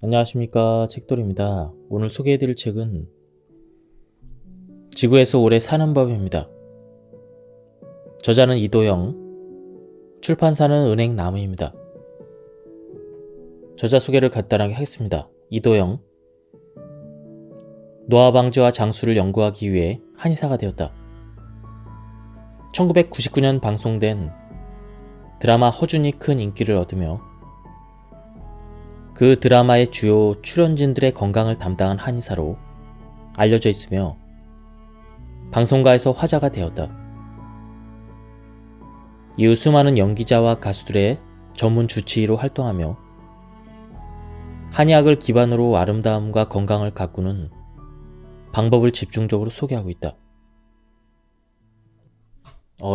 안녕하십니까, 책돌입니다. 오늘 소개해드릴 책은 지구에서 오래 사는 법입니다. 저자는 이도영, 출판사는 은행나무입니다. 저자 소개를 간단하게 하겠습니다. 이도영, 노화방지와 장수를 연구하기 위해 한의사가 되었다. 1999년 방송된 드라마 허준이 큰 인기를 얻으며 그 드라마의 주요 출연진들의 건강을 담당한 한의사로 알려져 있으며 방송가에서 화제가 되었다. 이후 수많은 연기자와 가수들의 전문 주치의로 활동하며 한의학을 기반으로 아름다움과 건강을 가꾸는 방법을 집중적으로 소개하고 있다.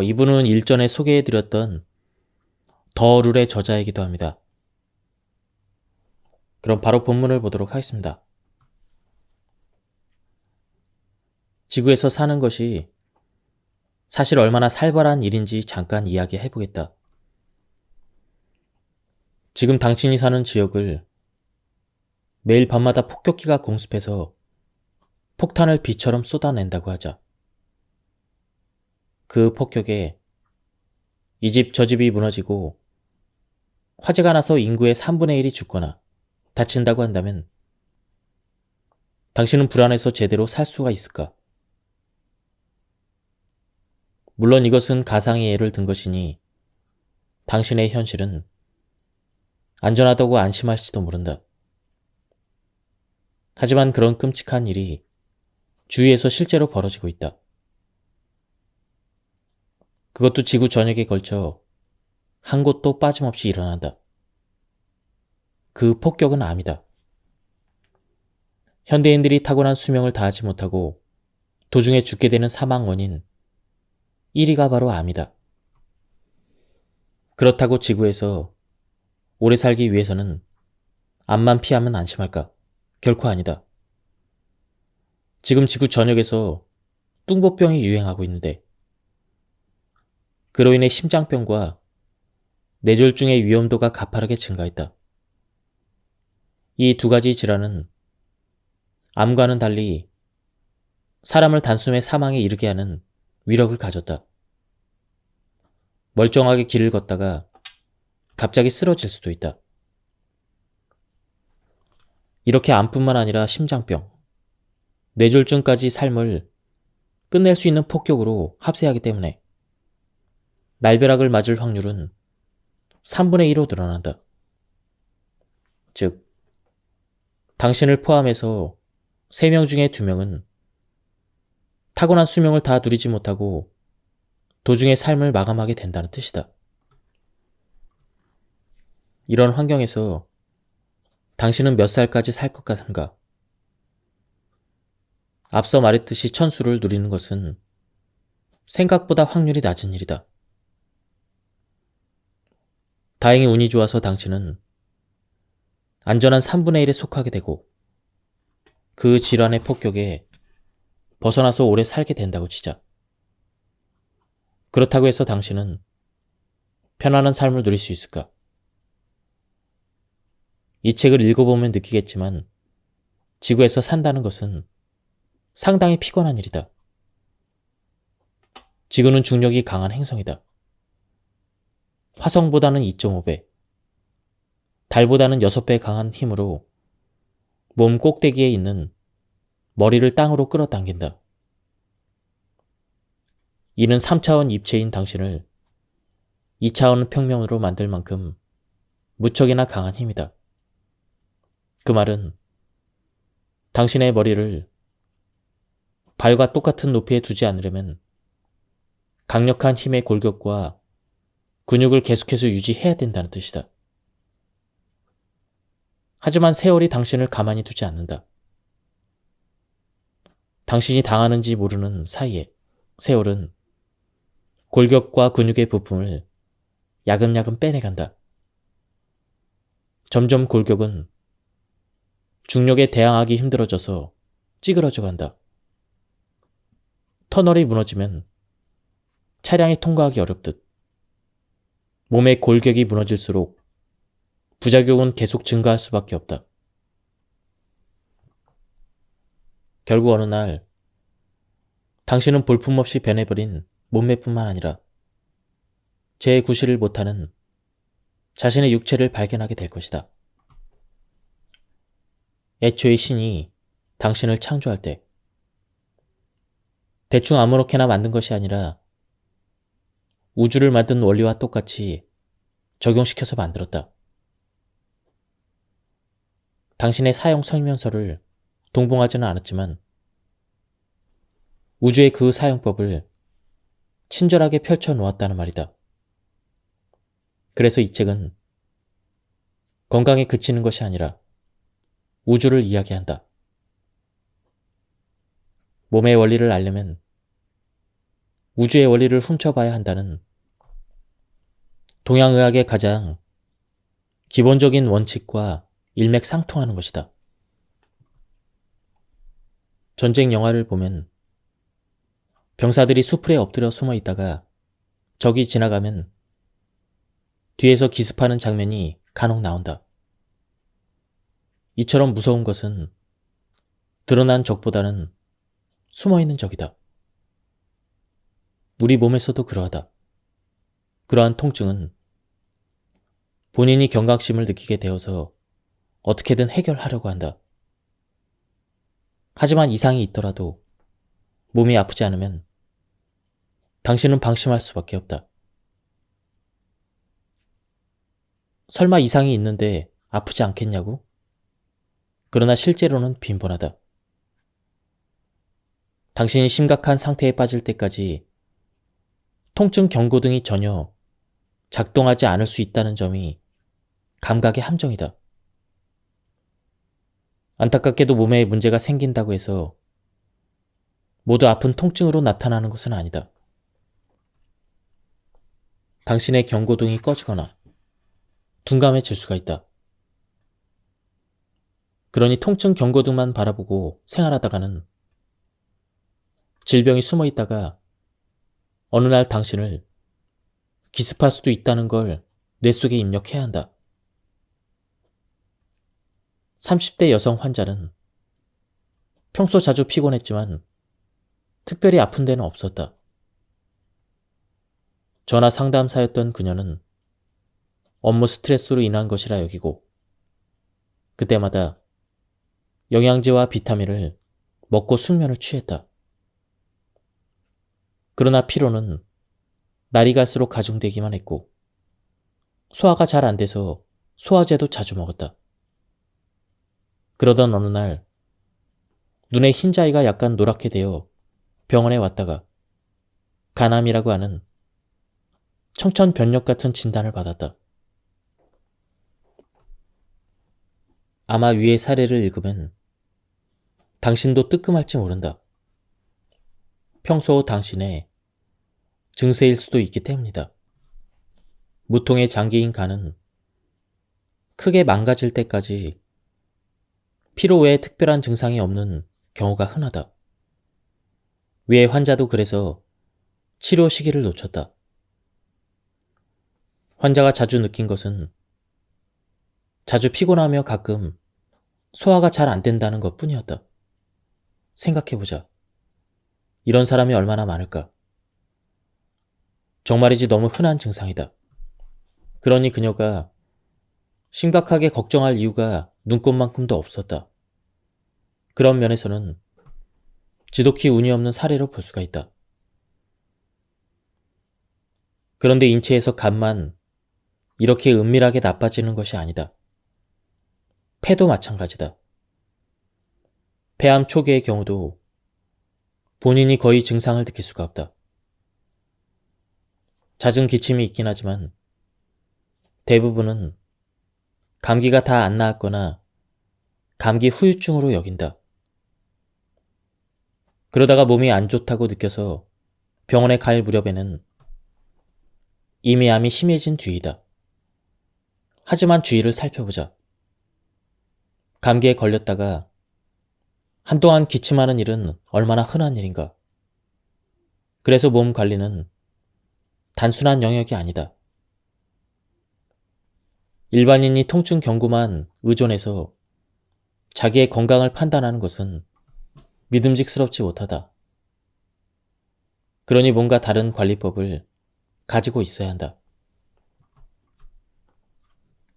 이분은 일전에 소개해드렸던 더 룰의 저자이기도 합니다. 그럼 바로 본문을 보도록 하겠습니다. 지구에서 사는 것이 사실 얼마나 살벌한 일인지 잠깐 이야기해보겠다. 지금 당신이 사는 지역을 매일 밤마다 폭격기가 공습해서 폭탄을 비처럼 쏟아낸다고 하자. 그 폭격에 이 집 저 집이 무너지고 화재가 나서 인구의 3분의 1이 죽거나 다친다고 한다면 당신은 불안해서 제대로 살 수가 있을까? 물론 이것은 가상의 예를 든 것이니 당신의 현실은 안전하다고 안심할지도 모른다. 하지만 그런 끔찍한 일이 주위에서 실제로 벌어지고 있다. 그것도 지구 전역에 걸쳐 한 곳도 빠짐없이 일어난다. 그 폭격은 암이다. 현대인들이 타고난 수명을 다하지 못하고 도중에 죽게 되는 사망 원인 1위가 바로 암이다. 그렇다고 지구에서 오래 살기 위해서는 암만 피하면 안심할까? 결코 아니다. 지금 지구 전역에서 뚱보병이 유행하고 있는데 그로 인해 심장병과 뇌졸중의 위험도가 가파르게 증가했다. 이 두 가지 질환은 암과는 달리 사람을 단숨에 사망에 이르게 하는 위력을 가졌다. 멀쩡하게 길을 걷다가 갑자기 쓰러질 수도 있다. 이렇게 암뿐만 아니라 심장병, 뇌졸중까지 삶을 끝낼 수 있는 폭격으로 합세하기 때문에 날벼락을 맞을 확률은 3분의 1로 늘어난다. 즉, 당신을 포함해서 3명 중에 2명은 타고난 수명을 다 누리지 못하고 도중에 삶을 마감하게 된다는 뜻이다. 이런 환경에서 당신은 몇 살까지 살 것 같은가? 앞서 말했듯이 천수를 누리는 것은 생각보다 확률이 낮은 일이다. 다행히 운이 좋아서 당신은 안전한 3분의 1에 속하게 되고 그 질환의 폭격에 벗어나서 오래 살게 된다고 치자. 그렇다고 해서 당신은 편안한 삶을 누릴 수 있을까? 이 책을 읽어보면 느끼겠지만 지구에서 산다는 것은 상당히 피곤한 일이다. 지구는 중력이 강한 행성이다. 화성보다는 2.5배, 달보다는 6배 강한 힘으로 몸 꼭대기에 있는 머리를 땅으로 끌어당긴다. 이는 3차원 입체인 당신을 2차원 평면으로 만들 만큼 무척이나 강한 힘이다. 그 말은 당신의 머리를 발과 똑같은 높이에 두지 않으려면 강력한 힘의 골격과 근육을 계속해서 유지해야 된다는 뜻이다. 하지만 세월이 당신을 가만히 두지 않는다. 당신이 당하는지 모르는 사이에 세월은 골격과 근육의 부품을 야금야금 빼내간다. 점점 골격은 중력에 대항하기 힘들어져서 찌그러져 간다. 터널이 무너지면 차량이 통과하기 어렵듯 몸의 골격이 무너질수록 부작용은 계속 증가할 수밖에 없다. 결국 어느 날 당신은 볼품없이 변해버린 몸매뿐만 아니라 재구실을 못하는 자신의 육체를 발견하게 될 것이다. 애초에 신이 당신을 창조할 때 대충 아무렇게나 만든 것이 아니라 우주를 만든 원리와 똑같이 적용시켜서 만들었다. 당신의 사용 설명서를 동봉하지는 않았지만 우주의 그 사용법을 친절하게 펼쳐 놓았다는 말이다. 그래서 이 책은 건강에 그치는 것이 아니라 우주를 이야기한다. 몸의 원리를 알려면 우주의 원리를 훔쳐봐야 한다는 동양의학의 가장 기본적인 원칙과 일맥상통하는 것이다. 전쟁 영화를 보면 병사들이 수풀에 엎드려 숨어 있다가 적이 지나가면 뒤에서 기습하는 장면이 간혹 나온다. 이처럼 무서운 것은 드러난 적보다는 숨어있는 적이다. 우리 몸에서도 그러하다. 그러한 통증은 본인이 경각심을 느끼게 되어서 어떻게든 해결하려고 한다. 하지만 이상이 있더라도 몸이 아프지 않으면 당신은 방심할 수밖에 없다. 설마 이상이 있는데 아프지 않겠냐고? 그러나 실제로는 빈번하다. 당신이 심각한 상태에 빠질 때까지 통증 경고등이 전혀 작동하지 않을 수 있다는 점이 감각의 함정이다. 안타깝게도 몸에 문제가 생긴다고 해서 모두 아픈 통증으로 나타나는 것은 아니다. 당신의 경고등이 꺼지거나 둔감해질 수가 있다. 그러니 통증 경고등만 바라보고 생활하다가는 질병이 숨어 있다가 어느 날 당신을 기습할 수도 있다는 걸 뇌 속에 입력해야 한다. 30대 여성 환자는 평소 자주 피곤했지만 특별히 아픈 데는 없었다. 전화 상담사였던 그녀는 업무 스트레스로 인한 것이라 여기고 그때마다 영양제와 비타민을 먹고 숙면을 취했다. 그러나 피로는 날이 갈수록 가중되기만 했고 소화가 잘 안 돼서 소화제도 자주 먹었다. 그러던 어느 날 눈에 흰자위가 약간 노랗게 되어 병원에 왔다가 간암이라고 하는 청천벽력 같은 진단을 받았다. 아마 위의 사례를 읽으면 당신도 뜨끔할지 모른다. 평소 당신의 증세일 수도 있기 때문이다. 무통의 장기인 간은 크게 망가질 때까지 피로 외에 특별한 증상이 없는 경우가 흔하다. 위의 환자도 그래서 치료 시기를 놓쳤다. 환자가 자주 느낀 것은 자주 피곤하며 가끔 소화가 잘 안 된다는 것 뿐이었다. 생각해보자. 이런 사람이 얼마나 많을까? 정말이지 너무 흔한 증상이다. 그러니 그녀가 심각하게 걱정할 이유가 눈꼽만큼도 없었다. 그런 면에서는 지독히 운이 없는 사례로 볼 수가 있다. 그런데 인체에서 간만 이렇게 은밀하게 나빠지는 것이 아니다. 폐도 마찬가지다. 폐암 초기의 경우도 본인이 거의 증상을 느낄 수가 없다. 잦은 기침이 있긴 하지만 대부분은 감기가 다 안 나았거나 감기 후유증으로 여긴다. 그러다가 몸이 안 좋다고 느껴서 병원에 갈 무렵에는 이미 암이 심해진 뒤이다. 하지만 주위를 살펴보자. 감기에 걸렸다가 한동안 기침하는 일은 얼마나 흔한 일인가. 그래서 몸 관리는 단순한 영역이 아니다. 일반인이 통증 경구만 의존해서 자기의 건강을 판단하는 것은 믿음직스럽지 못하다. 그러니 뭔가 다른 관리법을 가지고 있어야 한다.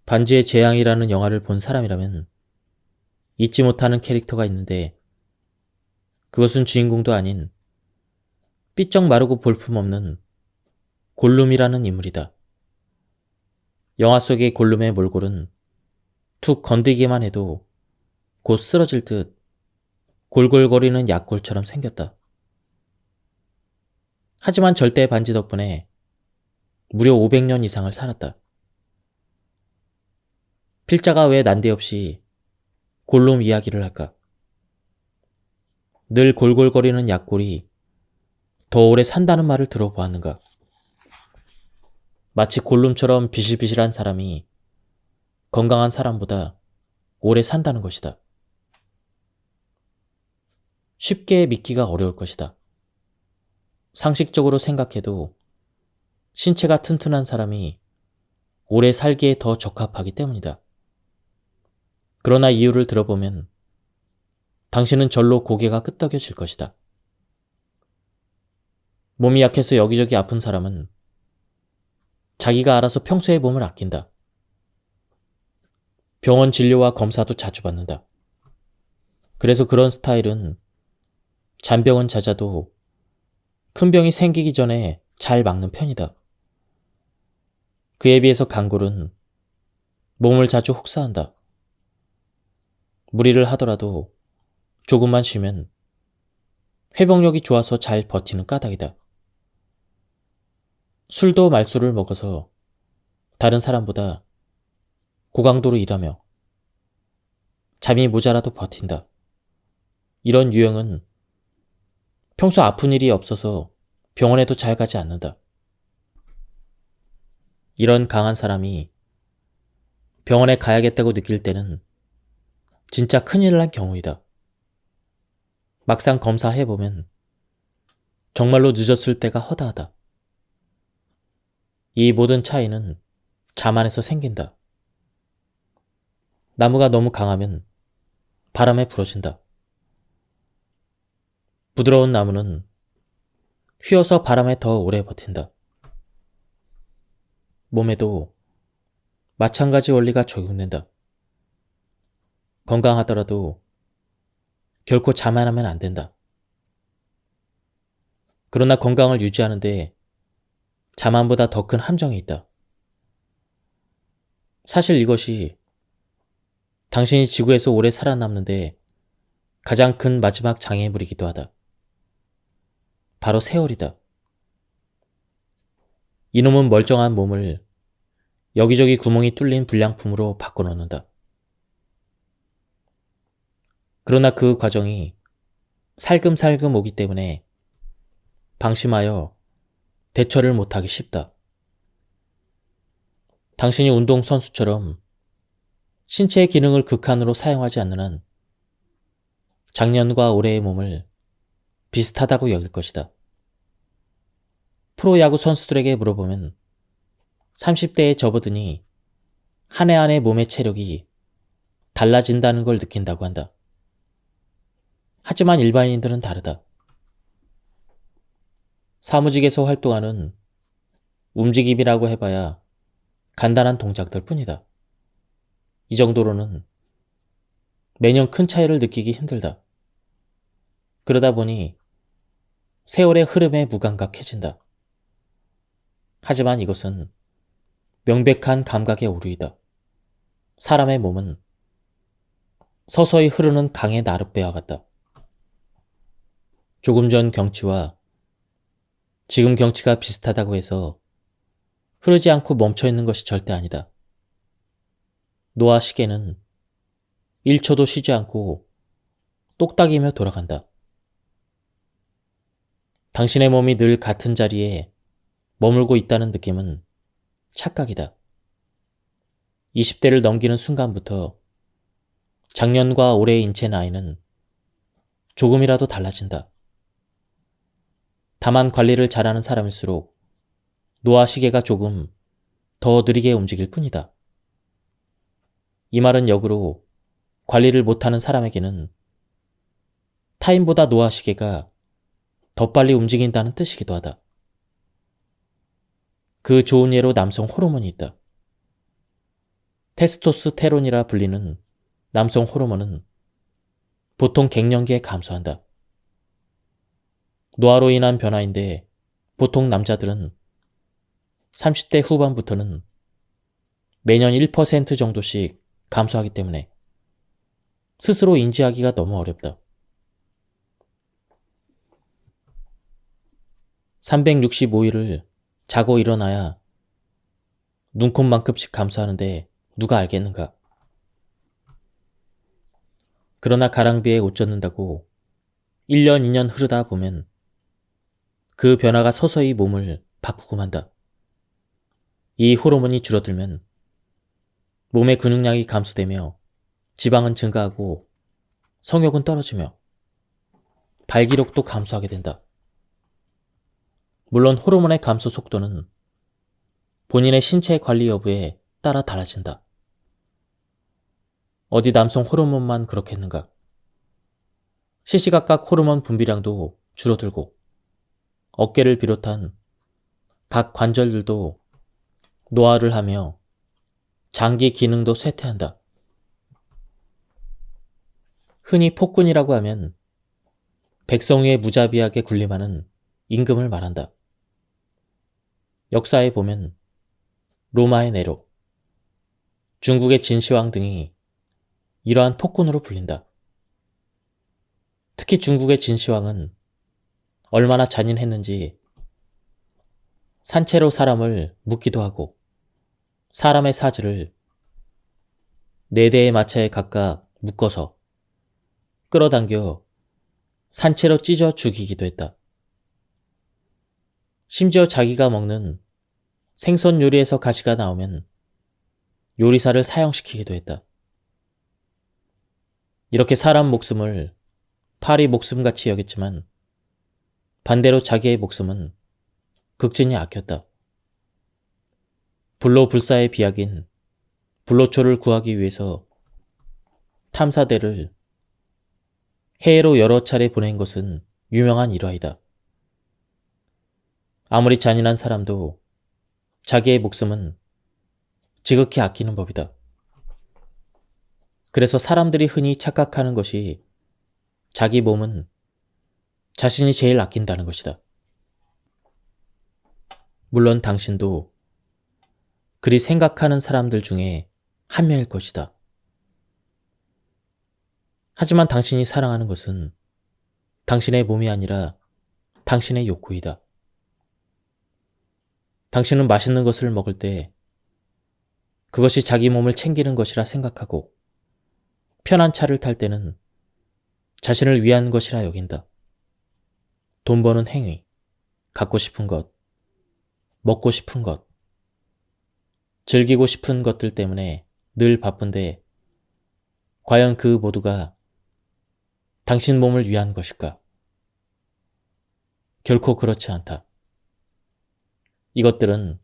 반지의 제왕이라는 영화를 본 사람이라면 잊지 못하는 캐릭터가 있는데 그것은 주인공도 아닌 삐쩍 마르고 볼품없는 골룸이라는 인물이다. 영화 속의 골룸의 몰골은 툭 건드기만 해도 곧 쓰러질 듯 골골거리는 약골처럼 생겼다. 하지만 절대 반지 덕분에 무려 500년 이상을 살았다. 필자가 왜 난데없이 골룸 이야기를 할까? 늘 골골거리는 약골이 더 오래 산다는 말을 들어보았는가? 마치 골룸처럼 비실비실한 사람이 건강한 사람보다 오래 산다는 것이다. 쉽게 믿기가 어려울 것이다. 상식적으로 생각해도 신체가 튼튼한 사람이 오래 살기에 더 적합하기 때문이다. 그러나 이유를 들어보면 당신은 절로 고개가 끄덕여질 것이다. 몸이 약해서 여기저기 아픈 사람은 자기가 알아서 평소에 몸을 아낀다. 병원 진료와 검사도 자주 받는다. 그래서 그런 스타일은 잔병은 잦아도 큰 병이 생기기 전에 잘 막는 편이다. 그에 비해서 강골은 몸을 자주 혹사한다. 무리를 하더라도 조금만 쉬면 회복력이 좋아서 잘 버티는 까닭이다. 술도 말술을 먹어서 다른 사람보다 고강도로 일하며 잠이 모자라도 버틴다. 이런 유형은 평소 아픈 일이 없어서 병원에도 잘 가지 않는다. 이런 강한 사람이 병원에 가야겠다고 느낄 때는 진짜 큰일 난 경우이다. 막상 검사해보면 정말로 늦었을 때가 허다하다. 이 모든 차이는 자만에서 생긴다. 나무가 너무 강하면 바람에 부러진다. 부드러운 나무는 휘어서 바람에 더 오래 버틴다. 몸에도 마찬가지 원리가 적용된다. 건강하더라도 결코 자만하면 안 된다. 그러나 건강을 유지하는데 자만보다 더 큰 함정이 있다. 사실 이것이 당신이 지구에서 오래 살아남는데 가장 큰 마지막 장애물이기도 하다. 바로 세월이다. 이놈은 멀쩡한 몸을 여기저기 구멍이 뚫린 불량품으로 바꿔놓는다. 그러나 그 과정이 살금살금 오기 때문에 방심하여 대처를 못하기 쉽다. 당신이 운동선수처럼 신체의 기능을 극한으로 사용하지 않는 한 작년과 올해의 몸을 비슷하다고 여길 것이다. 프로야구 선수들에게 물어보면 30대에 접어드니 한 해 한 해 몸의 체력이 달라진다는 걸 느낀다고 한다. 하지만 일반인들은 다르다. 사무직에서 활동하는 움직임이라고 해봐야 간단한 동작들 뿐이다. 이 정도로는 매년 큰 차이를 느끼기 힘들다. 그러다 보니 세월의 흐름에 무감각해진다. 하지만 이것은 명백한 감각의 오류이다. 사람의 몸은 서서히 흐르는 강의 나룻배와 같다. 조금 전 경치와 지금 경치가 비슷하다고 해서 흐르지 않고 멈춰있는 것이 절대 아니다. 노화 시계는 1초도 쉬지 않고 똑딱이며 돌아간다. 당신의 몸이 늘 같은 자리에 머물고 있다는 느낌은 착각이다. 20대를 넘기는 순간부터 작년과 올해의 인체 나이는 조금이라도 달라진다. 다만 관리를 잘하는 사람일수록 노화 시계가 조금 더 느리게 움직일 뿐이다. 이 말은 역으로 관리를 못하는 사람에게는 타임보다 노화시계가 더 빨리 움직인다는 뜻이기도 하다. 그 좋은 예로 남성 호르몬이 있다. 테스토스테론이라 불리는 남성 호르몬은 보통 갱년기에 감소한다. 노화로 인한 변화인데 보통 남자들은 30대 후반부터는 매년 1% 정도씩 감소하기 때문에 스스로 인지하기가 너무 어렵다. 365일을 자고 일어나야 눈곱만큼씩 감소하는데 누가 알겠는가? 그러나 가랑비에 옷 젖는다고 1년, 2년 흐르다 보면 그 변화가 서서히 몸을 바꾸고 만다. 이 호르몬이 줄어들면 몸의 근육량이 감소되며 지방은 증가하고 성욕은 떨어지며 발기력도 감소하게 된다. 물론 호르몬의 감소 속도는 본인의 신체 관리 여부에 따라 달라진다. 어디 남성 호르몬만 그렇겠는가? 시시각각 호르몬 분비량도 줄어들고 어깨를 비롯한 각 관절들도 노화를 하며 장기 기능도 쇠퇴한다. 흔히 폭군이라고 하면 백성 위에 무자비하게 군림하는 임금을 말한다. 역사에 보면 로마의 네로, 중국의 진시황 등이 이러한 폭군으로 불린다. 특히 중국의 진시황은 얼마나 잔인했는지 산채로 사람을 묶기도 하고 사람의 사지를 4대의 마차에 각각 묶어서 끌어당겨 산채로 찢어 죽이기도 했다. 심지어 자기가 먹는 생선 요리에서 가시가 나오면 요리사를 사형시키기도 했다. 이렇게 사람 목숨을 파리 목숨같이 여겼지만 반대로 자기의 목숨은 극진히 아꼈다. 불로불사의 비약인 불로초를 구하기 위해서 탐사대를 해외로 여러 차례 보낸 것은 유명한 일화이다. 아무리 잔인한 사람도 자기의 목숨은 지극히 아끼는 법이다. 그래서 사람들이 흔히 착각하는 것이 자기 몸은 자신이 제일 아낀다는 것이다. 물론 당신도 그리 생각하는 사람들 중에 한 명일 것이다. 하지만 당신이 사랑하는 것은 당신의 몸이 아니라 당신의 욕구이다. 당신은 맛있는 것을 먹을 때 그것이 자기 몸을 챙기는 것이라 생각하고 편한 차를 탈 때는 자신을 위한 것이라 여긴다. 돈 버는 행위, 갖고 싶은 것, 먹고 싶은 것, 즐기고 싶은 것들 때문에 늘 바쁜데 과연 그 모두가 당신 몸을 위한 것일까? 결코 그렇지 않다. 이것들은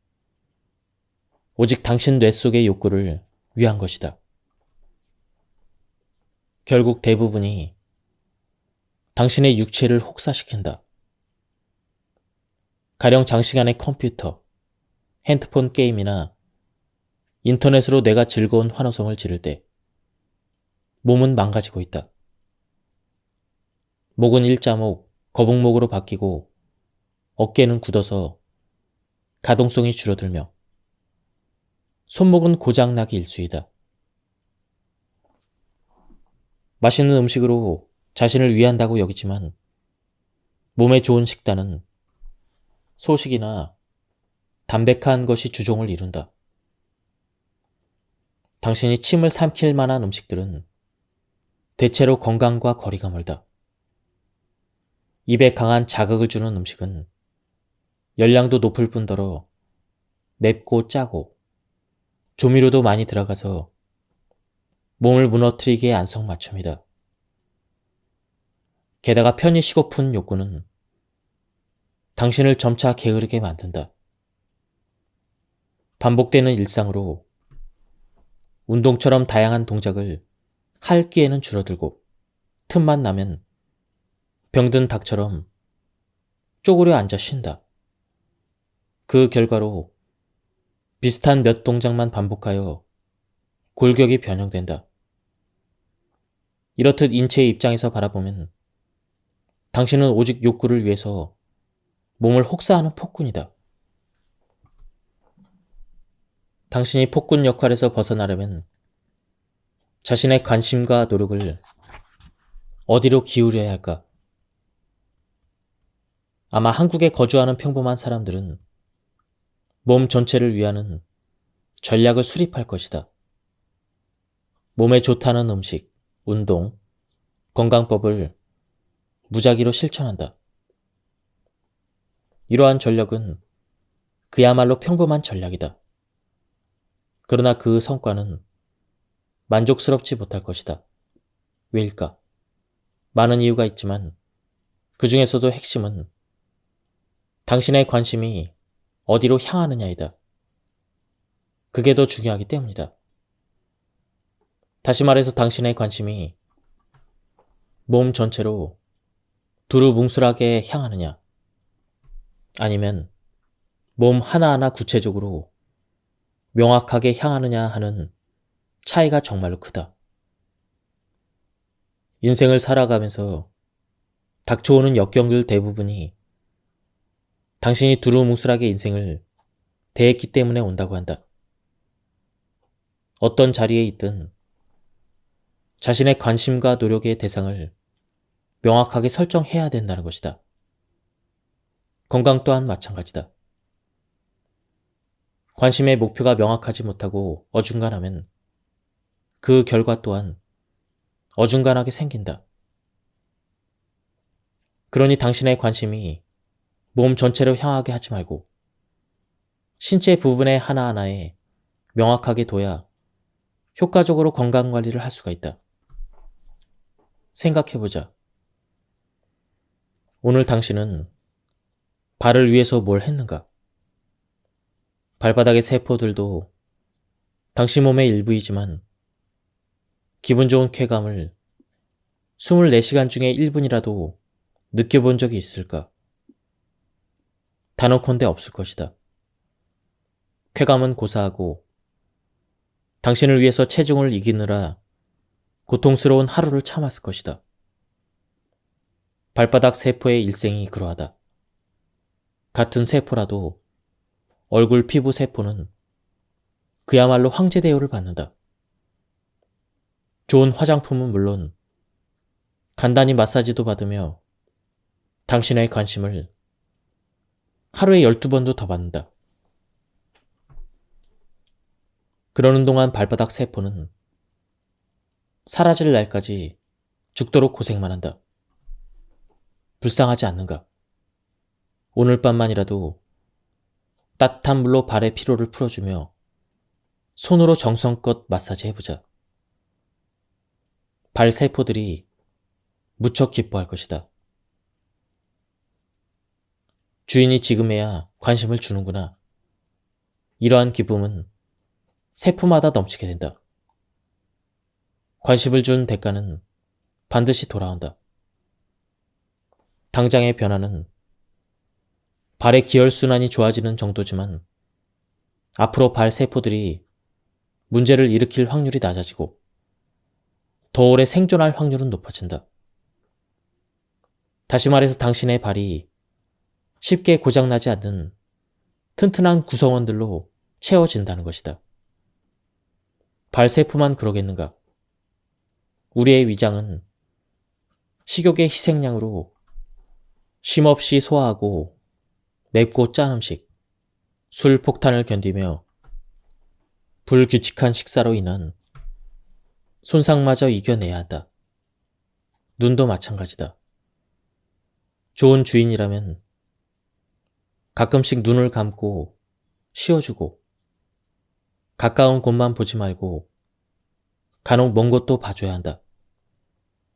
오직 당신 뇌 속의 욕구를 위한 것이다. 결국 대부분이 당신의 육체를 혹사시킨다. 가령 장시간의 컴퓨터, 핸드폰 게임이나 인터넷으로 내가 즐거운 환호성을 지를 때 몸은 망가지고 있다. 목은 일자목, 거북목으로 바뀌고 어깨는 굳어서 가동성이 줄어들며 손목은 고장나기 일쑤이다. 맛있는 음식으로 자신을 위한다고 여기지만 몸에 좋은 식단은 소식이나 담백한 것이 주종을 이룬다. 당신이 침을 삼킬 만한 음식들은 대체로 건강과 거리가 멀다. 입에 강한 자극을 주는 음식은 열량도 높을 뿐더러 맵고 짜고 조미료도 많이 들어가서 몸을 무너뜨리기에 안성맞춤이다. 게다가 편히 쉬고픈 욕구는 당신을 점차 게으르게 만든다. 반복되는 일상으로 운동처럼 다양한 동작을 할 기회는 줄어들고 틈만 나면 병든 닭처럼 쪼그려 앉아 쉰다. 그 결과로 비슷한 몇 동작만 반복하여 골격이 변형된다. 이렇듯 인체의 입장에서 바라보면 당신은 오직 욕구를 위해서 몸을 혹사하는 폭군이다. 당신이 폭군 역할에서 벗어나려면 자신의 관심과 노력을 어디로 기울여야 할까? 아마 한국에 거주하는 평범한 사람들은 몸 전체를 위하는 전략을 수립할 것이다. 몸에 좋다는 음식, 운동, 건강법을 무작위로 실천한다. 이러한 전략은 그야말로 평범한 전략이다. 그러나 그 성과는 만족스럽지 못할 것이다. 왜일까? 많은 이유가 있지만 그 중에서도 핵심은 당신의 관심이 어디로 향하느냐이다. 그게 더 중요하기 때문이다. 다시 말해서 당신의 관심이 몸 전체로 두루뭉술하게 향하느냐, 아니면 몸 하나하나 구체적으로 명확하게 향하느냐 하는 차이가 정말로 크다. 인생을 살아가면서 닥쳐오는 역경들 대부분이 당신이 두루뭉술하게 인생을 대했기 때문에 온다고 한다. 어떤 자리에 있든 자신의 관심과 노력의 대상을 명확하게 설정해야 된다는 것이다. 건강 또한 마찬가지다. 관심의 목표가 명확하지 못하고 어중간하면 그 결과 또한 어중간하게 생긴다. 그러니 당신의 관심이 몸 전체로 향하게 하지 말고 신체 부분의 하나하나에 명확하게 둬야 효과적으로 건강관리를 할 수가 있다. 생각해보자. 오늘 당신은 발을 위해서 뭘 했는가? 발바닥의 세포들도 당신 몸의 일부이지만 기분 좋은 쾌감을 24시간 중에 1분이라도 느껴본 적이 있을까? 단언컨대 없을 것이다. 쾌감은 고사하고 당신을 위해서 체중을 이기느라 고통스러운 하루를 참았을 것이다. 발바닥 세포의 일생이 그러하다. 같은 세포라도 얼굴 피부 세포는 그야말로 황제 대우를 받는다. 좋은 화장품은 물론 간단히 마사지도 받으며 당신의 관심을 하루에 12번도 더 받는다. 그러는 동안 발바닥 세포는 사라질 날까지 죽도록 고생만 한다. 불쌍하지 않는가? 오늘 밤만이라도 따뜻한 물로 발의 피로를 풀어주며 손으로 정성껏 마사지 해보자. 발 세포들이 무척 기뻐할 것이다. 주인이 지금에야 관심을 주는구나. 이러한 기쁨은 세포마다 넘치게 된다. 관심을 준 대가는 반드시 돌아온다. 당장의 변화는 발의 기혈순환이 좋아지는 정도지만 앞으로 발 세포들이 문제를 일으킬 확률이 낮아지고 더 오래 생존할 확률은 높아진다. 다시 말해서 당신의 발이 쉽게 고장나지 않는 튼튼한 구성원들로 채워진다는 것이다. 발세포만 그러겠는가? 우리의 위장은 식욕의 희생양으로 쉼없이 소화하고 맵고 짠 음식, 술 폭탄을 견디며 불규칙한 식사로 인한 손상마저 이겨내야 한다. 눈도 마찬가지다. 좋은 주인이라면 가끔씩 눈을 감고 쉬어주고 가까운 곳만 보지 말고 간혹 먼 곳도 봐줘야 한다.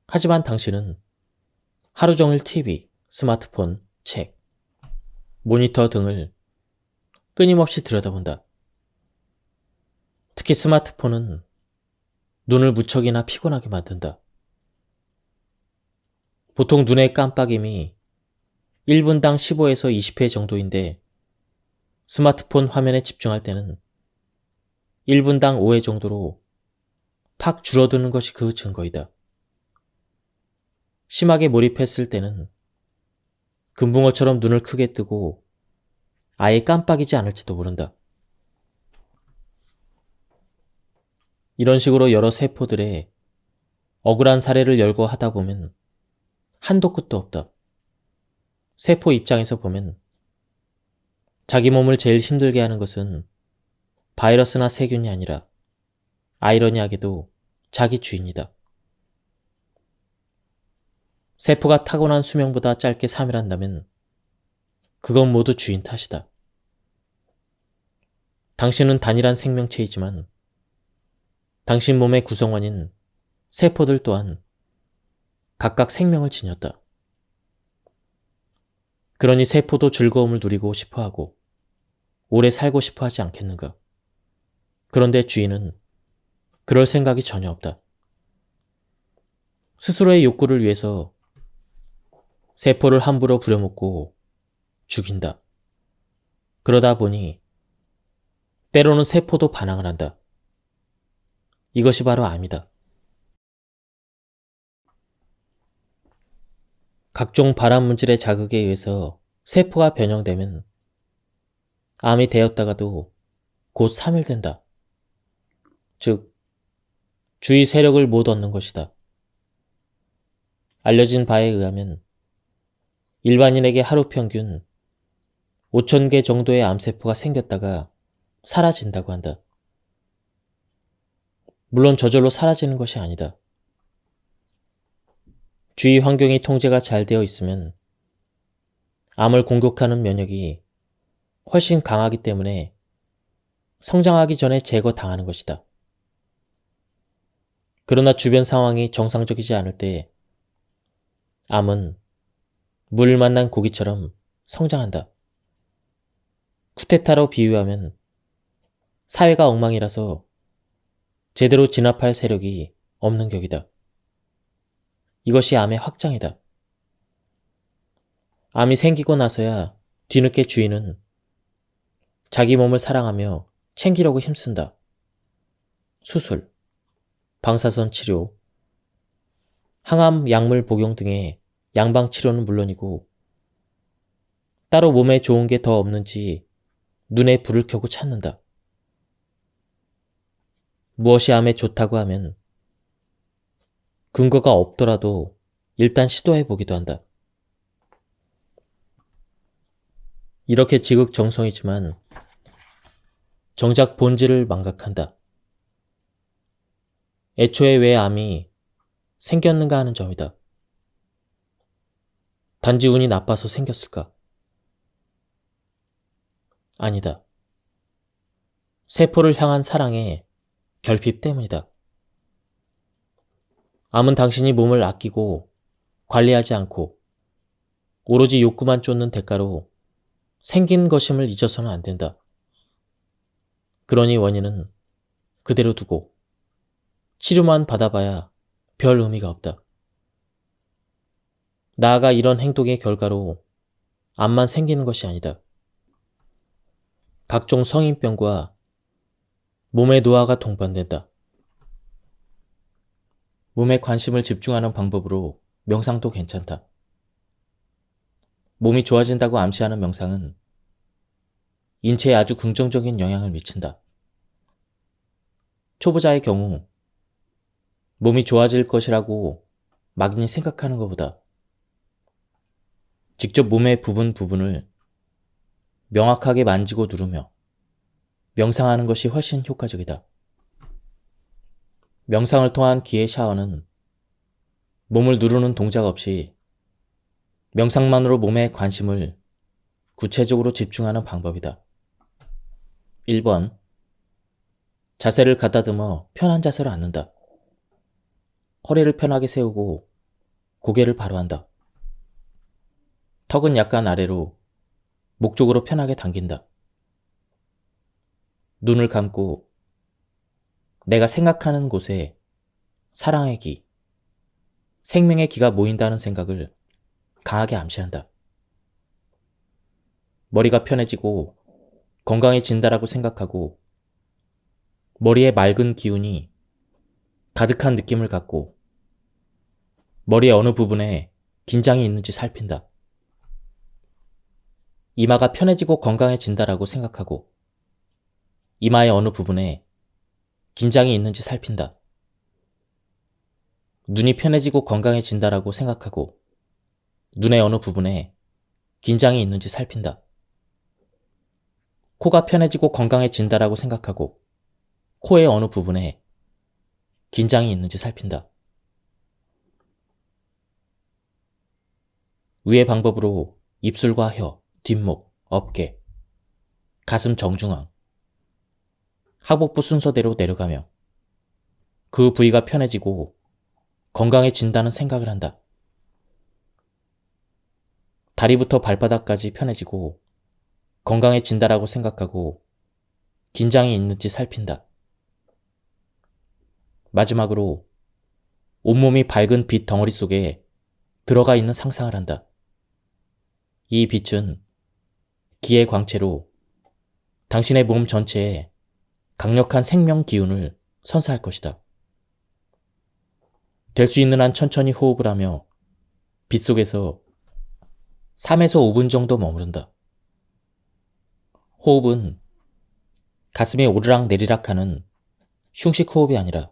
하지만 당신은 하루 종일 TV, 스마트폰, 책, 모니터 등을 끊임없이 들여다본다. 특히 스마트폰은 눈을 무척이나 피곤하게 만든다. 보통 눈의 깜빡임이 1분당 15에서 20회 정도인데 스마트폰 화면에 집중할 때는 1분당 5회 정도로 팍 줄어드는 것이 그 증거이다. 심하게 몰입했을 때는 금붕어처럼 눈을 크게 뜨고 아예 깜빡이지 않을지도 모른다. 이런 식으로 여러 세포들의 억울한 사례를 열거하다 보면 한도 끝도 없다. 세포 입장에서 보면 자기 몸을 제일 힘들게 하는 것은 바이러스나 세균이 아니라 아이러니하게도 자기 주인이다. 세포가 타고난 수명보다 짧게 사멸한다면 그건 모두 주인 탓이다. 당신은 단일한 생명체이지만 당신 몸의 구성원인 세포들 또한 각각 생명을 지녔다. 그러니 세포도 즐거움을 누리고 싶어하고 오래 살고 싶어 하지 않겠는가? 그런데 주인은 그럴 생각이 전혀 없다. 스스로의 욕구를 위해서 세포를 함부로 부려먹고 죽인다. 그러다 보니 때로는 세포도 반항을 한다. 이것이 바로 암이다. 각종 발암 물질의 자극에 의해서 세포가 변형되면 암이 되었다가도 곧 사멸된다. 즉, 주의 세력을 못 얻는 것이다. 알려진 바에 의하면 일반인에게 하루 평균 5,000개 정도의 암세포가 생겼다가 사라진다고 한다. 물론 저절로 사라지는 것이 아니다. 주위 환경이 통제가 잘 되어 있으면 암을 공격하는 면역이 훨씬 강하기 때문에 성장하기 전에 제거당하는 것이다. 그러나 주변 상황이 정상적이지 않을 때 암은 물 만난 고기처럼 성장한다. 쿠데타로 비유하면 사회가 엉망이라서 제대로 진압할 세력이 없는 격이다. 이것이 암의 확장이다. 암이 생기고 나서야 뒤늦게 주인은 자기 몸을 사랑하며 챙기려고 힘쓴다. 수술, 방사선 치료, 항암 약물 복용 등의 양방 치료는 물론이고 따로 몸에 좋은 게 더 없는지 눈에 불을 켜고 찾는다. 무엇이 암에 좋다고 하면 근거가 없더라도 일단 시도해 보기도 한다. 이렇게 지극정성이지만 정작 본질을 망각한다. 애초에 왜 암이 생겼는가 하는 점이다. 단지 운이 나빠서 생겼을까? 아니다. 세포를 향한 사랑의 결핍 때문이다. 암은 당신이 몸을 아끼고 관리하지 않고 오로지 욕구만 쫓는 대가로 생긴 것임을 잊어서는 안 된다. 그러니 원인은 그대로 두고 치료만 받아봐야 별 의미가 없다. 나아가 이런 행동의 결과로 암만 생기는 것이 아니다. 각종 성인병과 몸의 노화가 동반된다. 몸에 관심을 집중하는 방법으로 명상도 괜찮다. 몸이 좋아진다고 암시하는 명상은 인체에 아주 긍정적인 영향을 미친다. 초보자의 경우 몸이 좋아질 것이라고 막연히 생각하는 것보다 직접 몸의 부분을 명확하게 만지고 누르며 명상하는 것이 훨씬 효과적이다. 명상을 통한 기의 샤워는 몸을 누르는 동작 없이 명상만으로 몸의 관심을 구체적으로 집중하는 방법이다. 1번. 자세를 가다듬어 편한 자세로 앉는다. 허리를 편하게 세우고 고개를 바로 한다. 턱은 약간 아래로 목 쪽으로 편하게 당긴다. 눈을 감고 내가 생각하는 곳에 사랑의 기, 생명의 기가 모인다는 생각을 강하게 암시한다. 머리가 편해지고 건강해진다라고 생각하고 머리에 맑은 기운이 가득한 느낌을 갖고 머리의 어느 부분에 긴장이 있는지 살핀다. 이마가 편해지고 건강해진다라고 생각하고 이마의 어느 부분에 긴장이 있는지 살핀다. 눈이 편해지고 건강해진다라고 생각하고 눈의 어느 부분에 긴장이 있는지 살핀다. 코가 편해지고 건강해진다라고 생각하고 코의 어느 부분에 긴장이 있는지 살핀다. 위의 방법으로 입술과 혀, 뒷목, 어깨, 가슴 정중앙, 하복부 순서대로 내려가며 그 부위가 편해지고 건강해진다는 생각을 한다. 다리부터 발바닥까지 편해지고 건강해진다라고 생각하고 긴장이 있는지 살핀다. 마지막으로 온몸이 밝은 빛 덩어리 속에 들어가 있는 상상을 한다. 이 빛은 기의 광채로 당신의 몸 전체에 강력한 생명 기운을 선사할 것이다. 될 수 있는 한 천천히 호흡을 하며 빛 속에서 3에서 5분 정도 머무른다. 호흡은 가슴이 오르락 내리락 하는 흉식 호흡이 아니라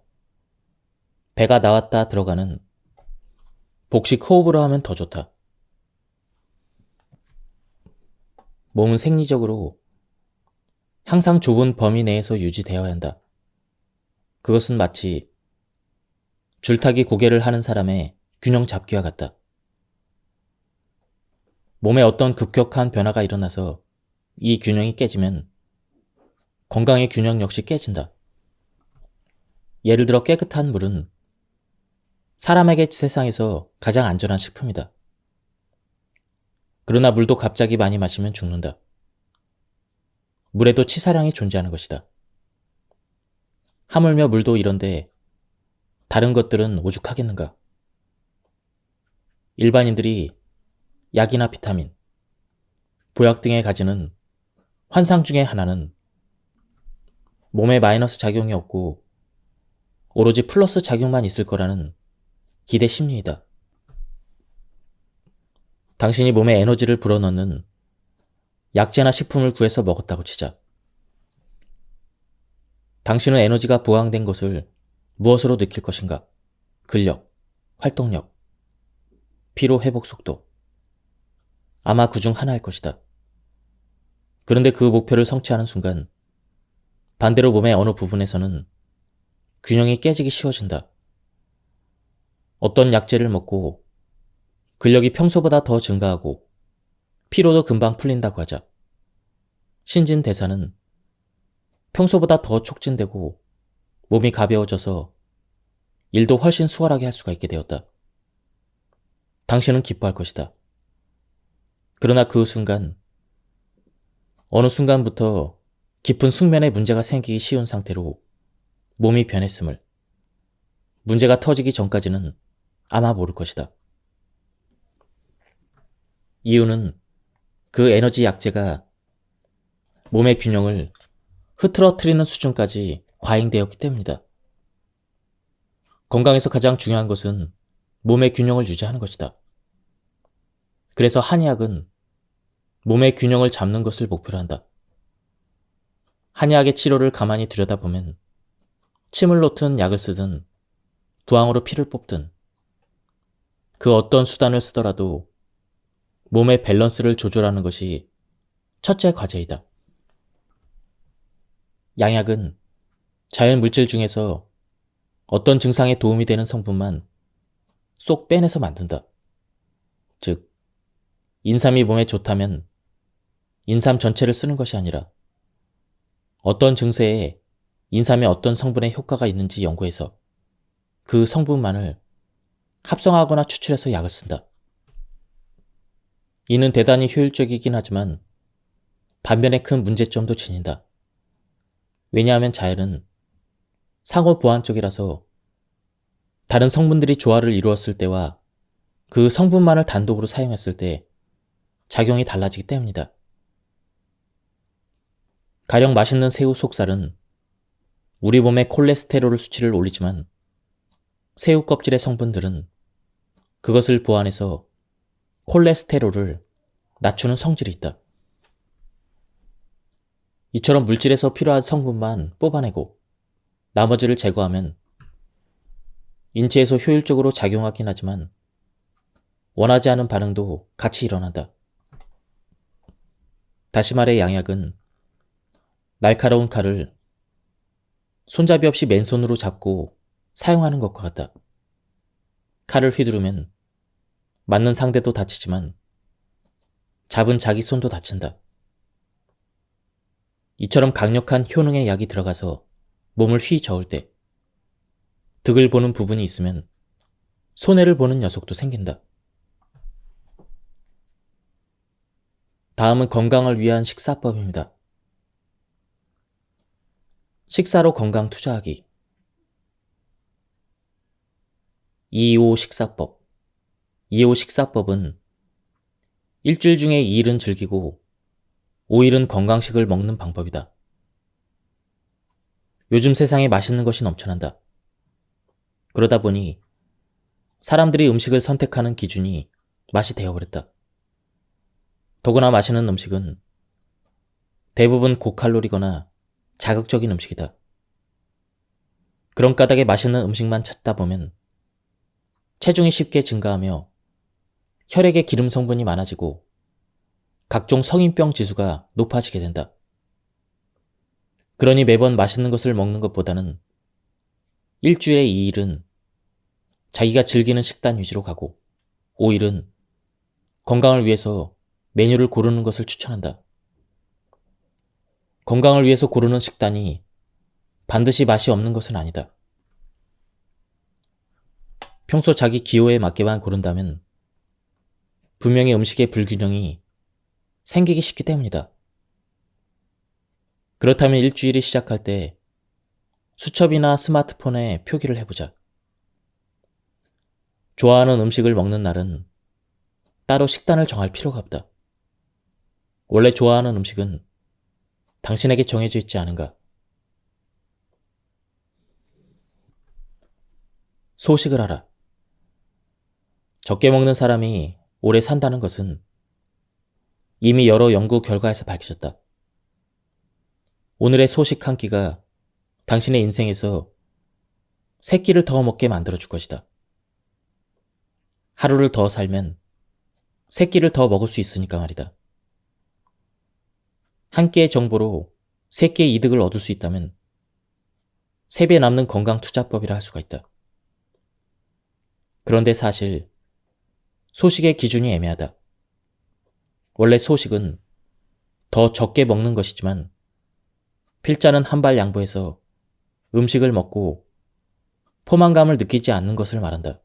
배가 나왔다 들어가는 복식 호흡으로 하면 더 좋다. 몸은 생리적으로 항상 좁은 범위 내에서 유지되어야 한다. 그것은 마치 줄타기 고개를 하는 사람의 균형 잡기와 같다. 몸에 어떤 급격한 변화가 일어나서 이 균형이 깨지면 건강의 균형 역시 깨진다. 예를 들어 깨끗한 물은 사람에게 세상에서 가장 안전한 식품이다. 그러나 물도 갑자기 많이 마시면 죽는다. 물에도 치사량이 존재하는 것이다. 하물며 물도 이런데 다른 것들은 오죽하겠는가. 일반인들이 약이나 비타민, 보약 등에 가지는 환상 중에 하나는 몸에 마이너스 작용이 없고 오로지 플러스 작용만 있을 거라는 기대 심리이다. 당신이 몸에 에너지를 불어넣는 약재나 식품을 구해서 먹었다고 치자. 당신은 에너지가 보강된 것을 무엇으로 느낄 것인가? 근력, 활동력, 피로 회복 속도. 아마 그 중 하나일 것이다. 그런데 그 목표를 성취하는 순간 반대로 몸의 어느 부분에서는 균형이 깨지기 쉬워진다. 어떤 약재를 먹고 근력이 평소보다 더 증가하고 피로도 금방 풀린다고 하자. 신진대사는 평소보다 더 촉진되고 몸이 가벼워져서 일도 훨씬 수월하게 할 수가 있게 되었다. 당신은 기뻐할 것이다. 그러나 그 순간, 어느 순간부터 깊은 숙면에 문제가 생기기 쉬운 상태로 몸이 변했음을 문제가 터지기 전까지는 아마 모를 것이다. 이유는 그 에너지 약재가 몸의 균형을 흐트러뜨리는 수준까지 과잉되었기 때문이다. 건강에서 가장 중요한 것은 몸의 균형을 유지하는 것이다. 그래서 한의학은 몸의 균형을 잡는 것을 목표로 한다. 한의학의 치료를 가만히 들여다보면 침을 놓든 약을 쓰든 부항으로 피를 뽑든 그 어떤 수단을 쓰더라도 몸의 밸런스를 조절하는 것이 첫째 과제이다. 양약은 자연 물질 중에서 어떤 증상에 도움이 되는 성분만 쏙 빼내서 만든다. 즉, 인삼이 몸에 좋다면 인삼 전체를 쓰는 것이 아니라 어떤 증세에 인삼의 어떤 성분의 효과가 있는지 연구해서 그 성분만을 합성하거나 추출해서 약을 쓴다. 이는 대단히 효율적이긴 하지만 반면에 큰 문제점도 지닌다. 왜냐하면 자연은 상호 보완적이라서 다른 성분들이 조화를 이루었을 때와 그 성분만을 단독으로 사용했을 때 작용이 달라지기 때문이다. 가령 맛있는 새우 속살은 우리 몸의 콜레스테롤 수치를 올리지만 새우 껍질의 성분들은 그것을 보완해서 콜레스테롤을 낮추는 성질이 있다. 이처럼 물질에서 필요한 성분만 뽑아내고 나머지를 제거하면 인체에서 효율적으로 작용하긴 하지만 원하지 않은 반응도 같이 일어난다. 다시 말해 양약은 날카로운 칼을 손잡이 없이 맨손으로 잡고 사용하는 것과 같다. 칼을 휘두르면 맞는 상대도 다치지만 잡은 자기 손도 다친다. 이처럼 강력한 효능의 약이 들어가서 몸을 휘저을 때 득을 보는 부분이 있으면 손해를 보는 녀석도 생긴다. 다음은 건강을 위한 식사법입니다. 식사로 건강 투자하기. 2.25 식사법. 2.25 식사법은 일주일 중에 2일은 즐기고 5일은 건강식을 먹는 방법이다. 요즘 세상에 맛있는 것이 넘쳐난다. 그러다 보니 사람들이 음식을 선택하는 기준이 맛이 되어버렸다. 더구나 맛있는 음식은 대부분 고칼로리거나 자극적인 음식이다. 그런 까닭에 맛있는 음식만 찾다 보면 체중이 쉽게 증가하며 혈액에 기름 성분이 많아지고 각종 성인병 지수가 높아지게 된다. 그러니 매번 맛있는 것을 먹는 것보다는 일주일에 2일은 자기가 즐기는 식단 위주로 가고 5일은 건강을 위해서 메뉴를 고르는 것을 추천한다. 건강을 위해서 고르는 식단이 반드시 맛이 없는 것은 아니다. 평소 자기 기호에 맞게만 고른다면 분명히 음식의 불균형이 생기기 쉽기 때문이다. 그렇다면 일주일이 시작할 때 수첩이나 스마트폰에 표기를 해보자. 좋아하는 음식을 먹는 날은 따로 식단을 정할 필요가 없다. 원래 좋아하는 음식은 당신에게 정해져 있지 않은가? 소식을 하라. 적게 먹는 사람이 오래 산다는 것은 이미 여러 연구 결과에서 밝혀졌다. 오늘의 소식 한 끼가 당신의 인생에서 3끼를 더 먹게 만들어줄 것이다. 하루를 더 살면 3끼를 더 먹을 수 있으니까 말이다. 한 끼의 정보로 3끼의 이득을 얻을 수 있다면 3배 남는 건강 투자법이라 할 수가 있다. 그런데 사실 소식의 기준이 애매하다. 원래 소식은 더 적게 먹는 것이지만 필자는 한 발 양보해서 음식을 먹고 포만감을 느끼지 않는 것을 말한다.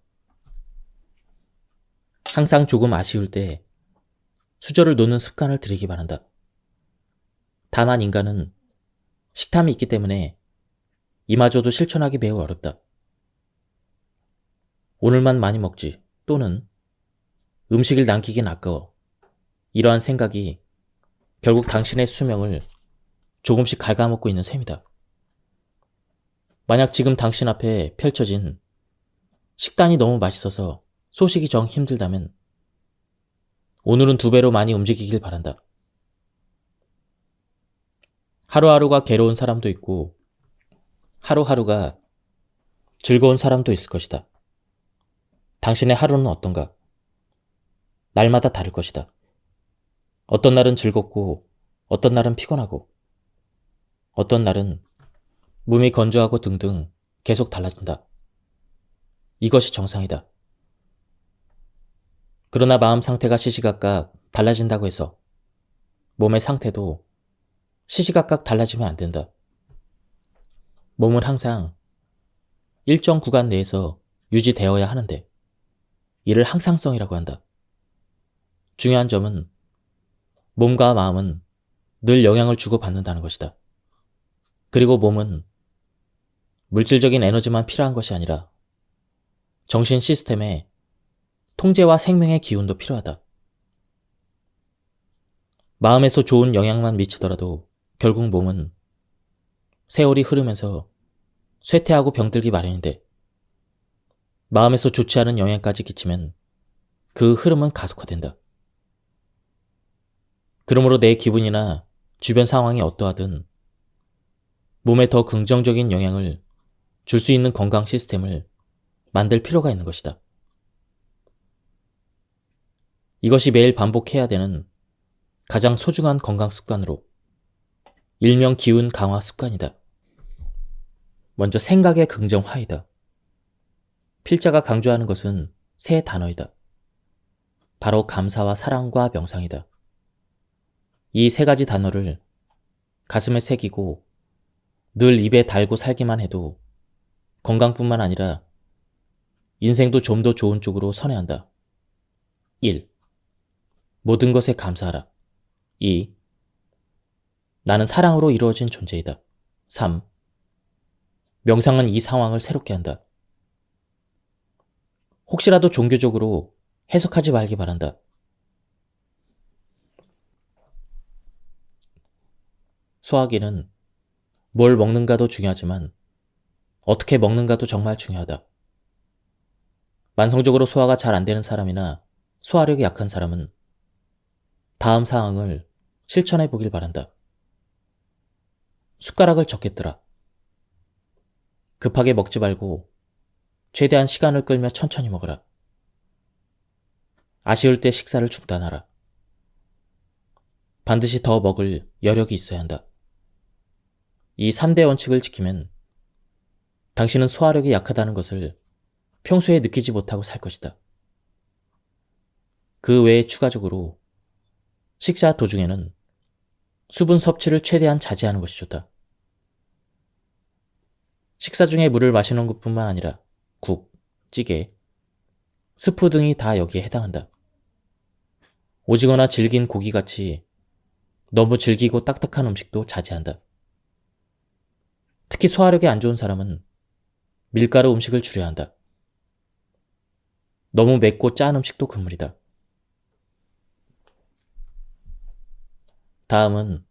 항상 조금 아쉬울 때 수저를 놓는 습관을 들이기 바란다. 다만 인간은 식탐이 있기 때문에 이마저도 실천하기 매우 어렵다. 오늘만 많이 먹지 또는 음식을 남기긴 아까워. 이러한 생각이 결국 당신의 수명을 조금씩 갉아먹고 있는 셈이다. 만약 지금 당신 앞에 펼쳐진 식단이 너무 맛있어서 소식이 정 힘들다면 오늘은 2배로 많이 움직이길 바란다. 하루하루가 괴로운 사람도 있고 하루하루가 즐거운 사람도 있을 것이다. 당신의 하루는 어떤가? 날마다 다를 것이다. 어떤 날은 즐겁고 어떤 날은 피곤하고 어떤 날은 몸이 건조하고 등등 계속 달라진다. 이것이 정상이다. 그러나 마음 상태가 시시각각 달라진다고 해서 몸의 상태도 시시각각 달라지면 안 된다. 몸은 항상 일정 구간 내에서 유지되어야 하는데 이를 항상성이라고 한다. 중요한 점은 몸과 마음은 늘 영향을 주고받는다는 것이다. 그리고 몸은 물질적인 에너지만 필요한 것이 아니라 정신 시스템에 통제와 생명의 기운도 필요하다. 마음에서 좋은 영향만 미치더라도 결국 몸은 세월이 흐르면서 쇠퇴하고 병들기 마련인데 마음에서 좋지 않은 영향까지 끼치면 그 흐름은 가속화된다. 그러므로 내 기분이나 주변 상황이 어떠하든 몸에 더 긍정적인 영향을 줄 수 있는 건강 시스템을 만들 필요가 있는 것이다. 이것이 매일 반복해야 되는 가장 소중한 건강 습관으로 일명 기운 강화 습관이다. 먼저 생각의 긍정화이다. 필자가 강조하는 것은 세 단어이다. 바로 감사와 사랑과 명상이다. 이 세 가지 단어를 가슴에 새기고 늘 입에 달고 살기만 해도 건강뿐만 아니라 인생도 좀 더 좋은 쪽으로 선회한다. 1. 모든 것에 감사하라. 2. 나는 사랑으로 이루어진 존재이다. 3. 명상은 이 상황을 새롭게 한다. 혹시라도 종교적으로 해석하지 말기 바란다. 소화기는 뭘 먹는가도 중요하지만 어떻게 먹는가도 정말 중요하다. 만성적으로 소화가 잘 안 되는 사람이나 소화력이 약한 사람은 다음 사항을 실천해 보길 바란다. 숟가락을 적게 뜨라. 급하게 먹지 말고 최대한 시간을 끌며 천천히 먹어라. 아쉬울 때 식사를 중단하라. 반드시 더 먹을 여력이 있어야 한다. 이 3대 원칙을 지키면 당신은 소화력이 약하다는 것을 평소에 느끼지 못하고 살 것이다. 그 외에 추가적으로 식사 도중에는 수분 섭취를 최대한 자제하는 것이 좋다. 식사 중에 물을 마시는 것뿐만 아니라 국, 찌개, 스프 등이 다 여기에 해당한다. 오징어나 질긴 고기같이 너무 질기고 딱딱한 음식도 자제한다. 특히 소화력이 안 좋은 사람은 밀가루 음식을 줄여야 한다. 너무 맵고 짠 음식도 금물이다. 다음은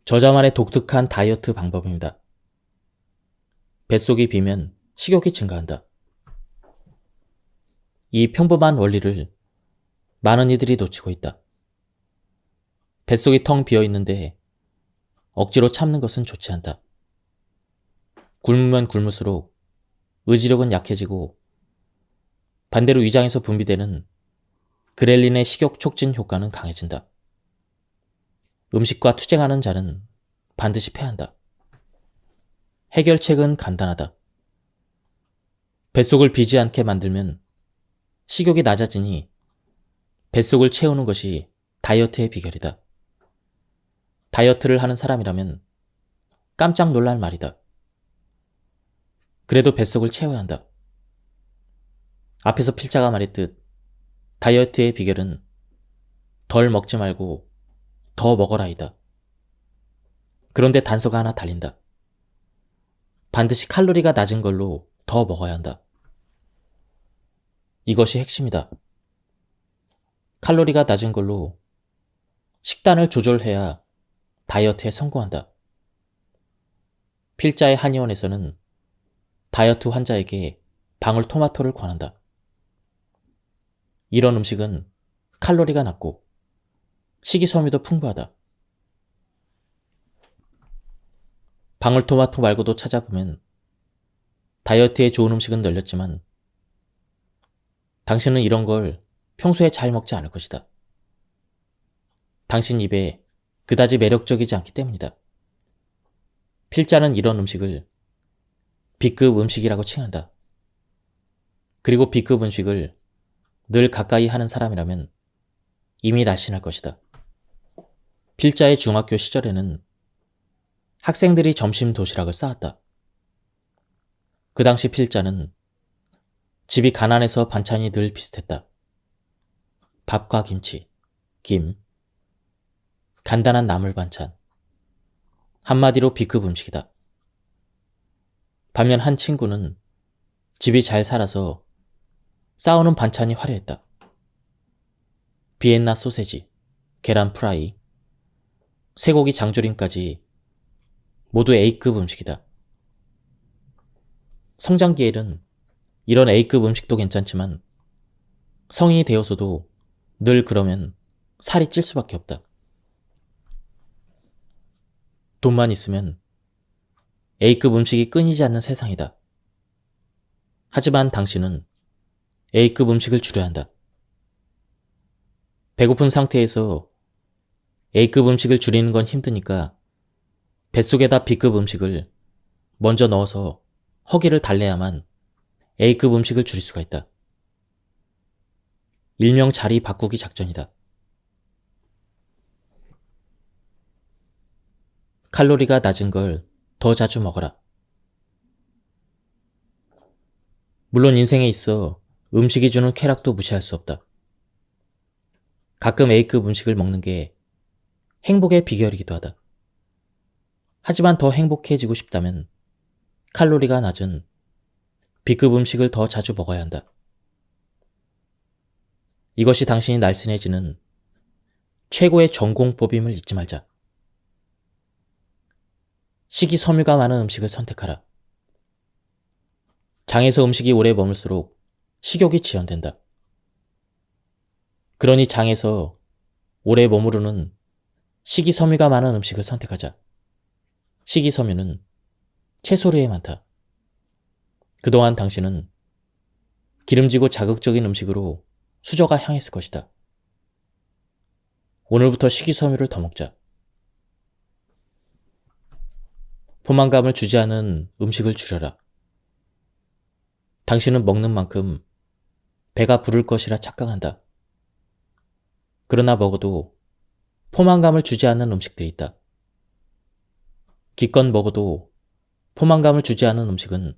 저자만의 독특한 다이어트 방법입니다. 뱃속이 비면 식욕이 증가한다. 이 평범한 원리를 많은 이들이 놓치고 있다. 뱃속이 텅 비어 있는데 억지로 참는 것은 좋지 않다. 굶으면 굶을수록 의지력은 약해지고 반대로 위장에서 분비되는 그렐린의 식욕 촉진 효과는 강해진다. 음식과 투쟁하는 자는 반드시 패한다. 해결책은 간단하다. 뱃속을 비지 않게 만들면 식욕이 낮아지니 뱃속을 채우는 것이 다이어트의 비결이다. 다이어트를 하는 사람이라면 깜짝 놀랄 말이다. 그래도 뱃속을 채워야 한다. 앞에서 필자가 말했듯 다이어트의 비결은 덜 먹지 말고 더 먹어라이다. 그런데 단서가 하나 달린다. 반드시 칼로리가 낮은 걸로 더 먹어야 한다. 이것이 핵심이다. 칼로리가 낮은 걸로 식단을 조절해야 다이어트에 성공한다. 필자의 한의원에서는 다이어트 환자에게 방울토마토를 권한다. 이런 음식은 칼로리가 낮고 식이섬유도 풍부하다. 방울토마토 말고도 찾아보면 다이어트에 좋은 음식은 널렸지만 당신은 이런 걸 평소에 잘 먹지 않을 것이다. 당신 입에 그다지 매력적이지 않기 때문이다. 필자는 이런 음식을 B급 음식이라고 칭한다. 그리고 B급 음식을 늘 가까이 하는 사람이라면 이미 날씬할 것이다. 필자의 중학교 시절에는 학생들이 점심 도시락을 싸왔다. 그 당시 필자는 집이 가난해서 반찬이 늘 비슷했다. 밥과 김치, 김, 간단한 나물 반찬. 한마디로 B급 음식이다. 반면 한 친구는 집이 잘 살아서 쌓아놓은 반찬이 화려했다. 비엔나 소세지, 계란 프라이, 쇠고기 장조림까지 모두 A급 음식이다. 성장기에는 이런 A급 음식도 괜찮지만 성인이 되어서도 늘 그러면 살이 찔 수밖에 없다. 돈만 있으면 A급 음식이 끊이지 않는 세상이다. 하지만 당신은 A급 음식을 줄여야 한다. 배고픈 상태에서 A급 음식을 줄이는 건 힘드니까 뱃속에다 B급 음식을 먼저 넣어서 허기를 달래야만 A급 음식을 줄일 수가 있다. 일명 자리 바꾸기 작전이다. 칼로리가 낮은 걸 더 자주 먹어라. 물론 인생에 있어 음식이 주는 쾌락도 무시할 수 없다. 가끔 A급 음식을 먹는 게 행복의 비결이기도 하다. 하지만 더 행복해지고 싶다면 칼로리가 낮은 B급 음식을 더 자주 먹어야 한다. 이것이 당신이 날씬해지는 최고의 전공법임을 잊지 말자. 식이섬유가 많은 음식을 선택하라. 장에서 음식이 오래 머물수록 식욕이 지연된다. 그러니 장에서 오래 머무르는 식이섬유가 많은 음식을 선택하자. 식이섬유는 채소류에 많다. 그동안 당신은 기름지고 자극적인 음식으로 수저가 향했을 것이다. 오늘부터 식이섬유를 더 먹자. 포만감을 주지 않은 음식을 줄여라. 당신은 먹는 만큼 배가 부를 것이라 착각한다. 그러나 먹어도 포만감을 주지 않는 음식들이 있다. 기껏 먹어도 포만감을 주지 않은 음식은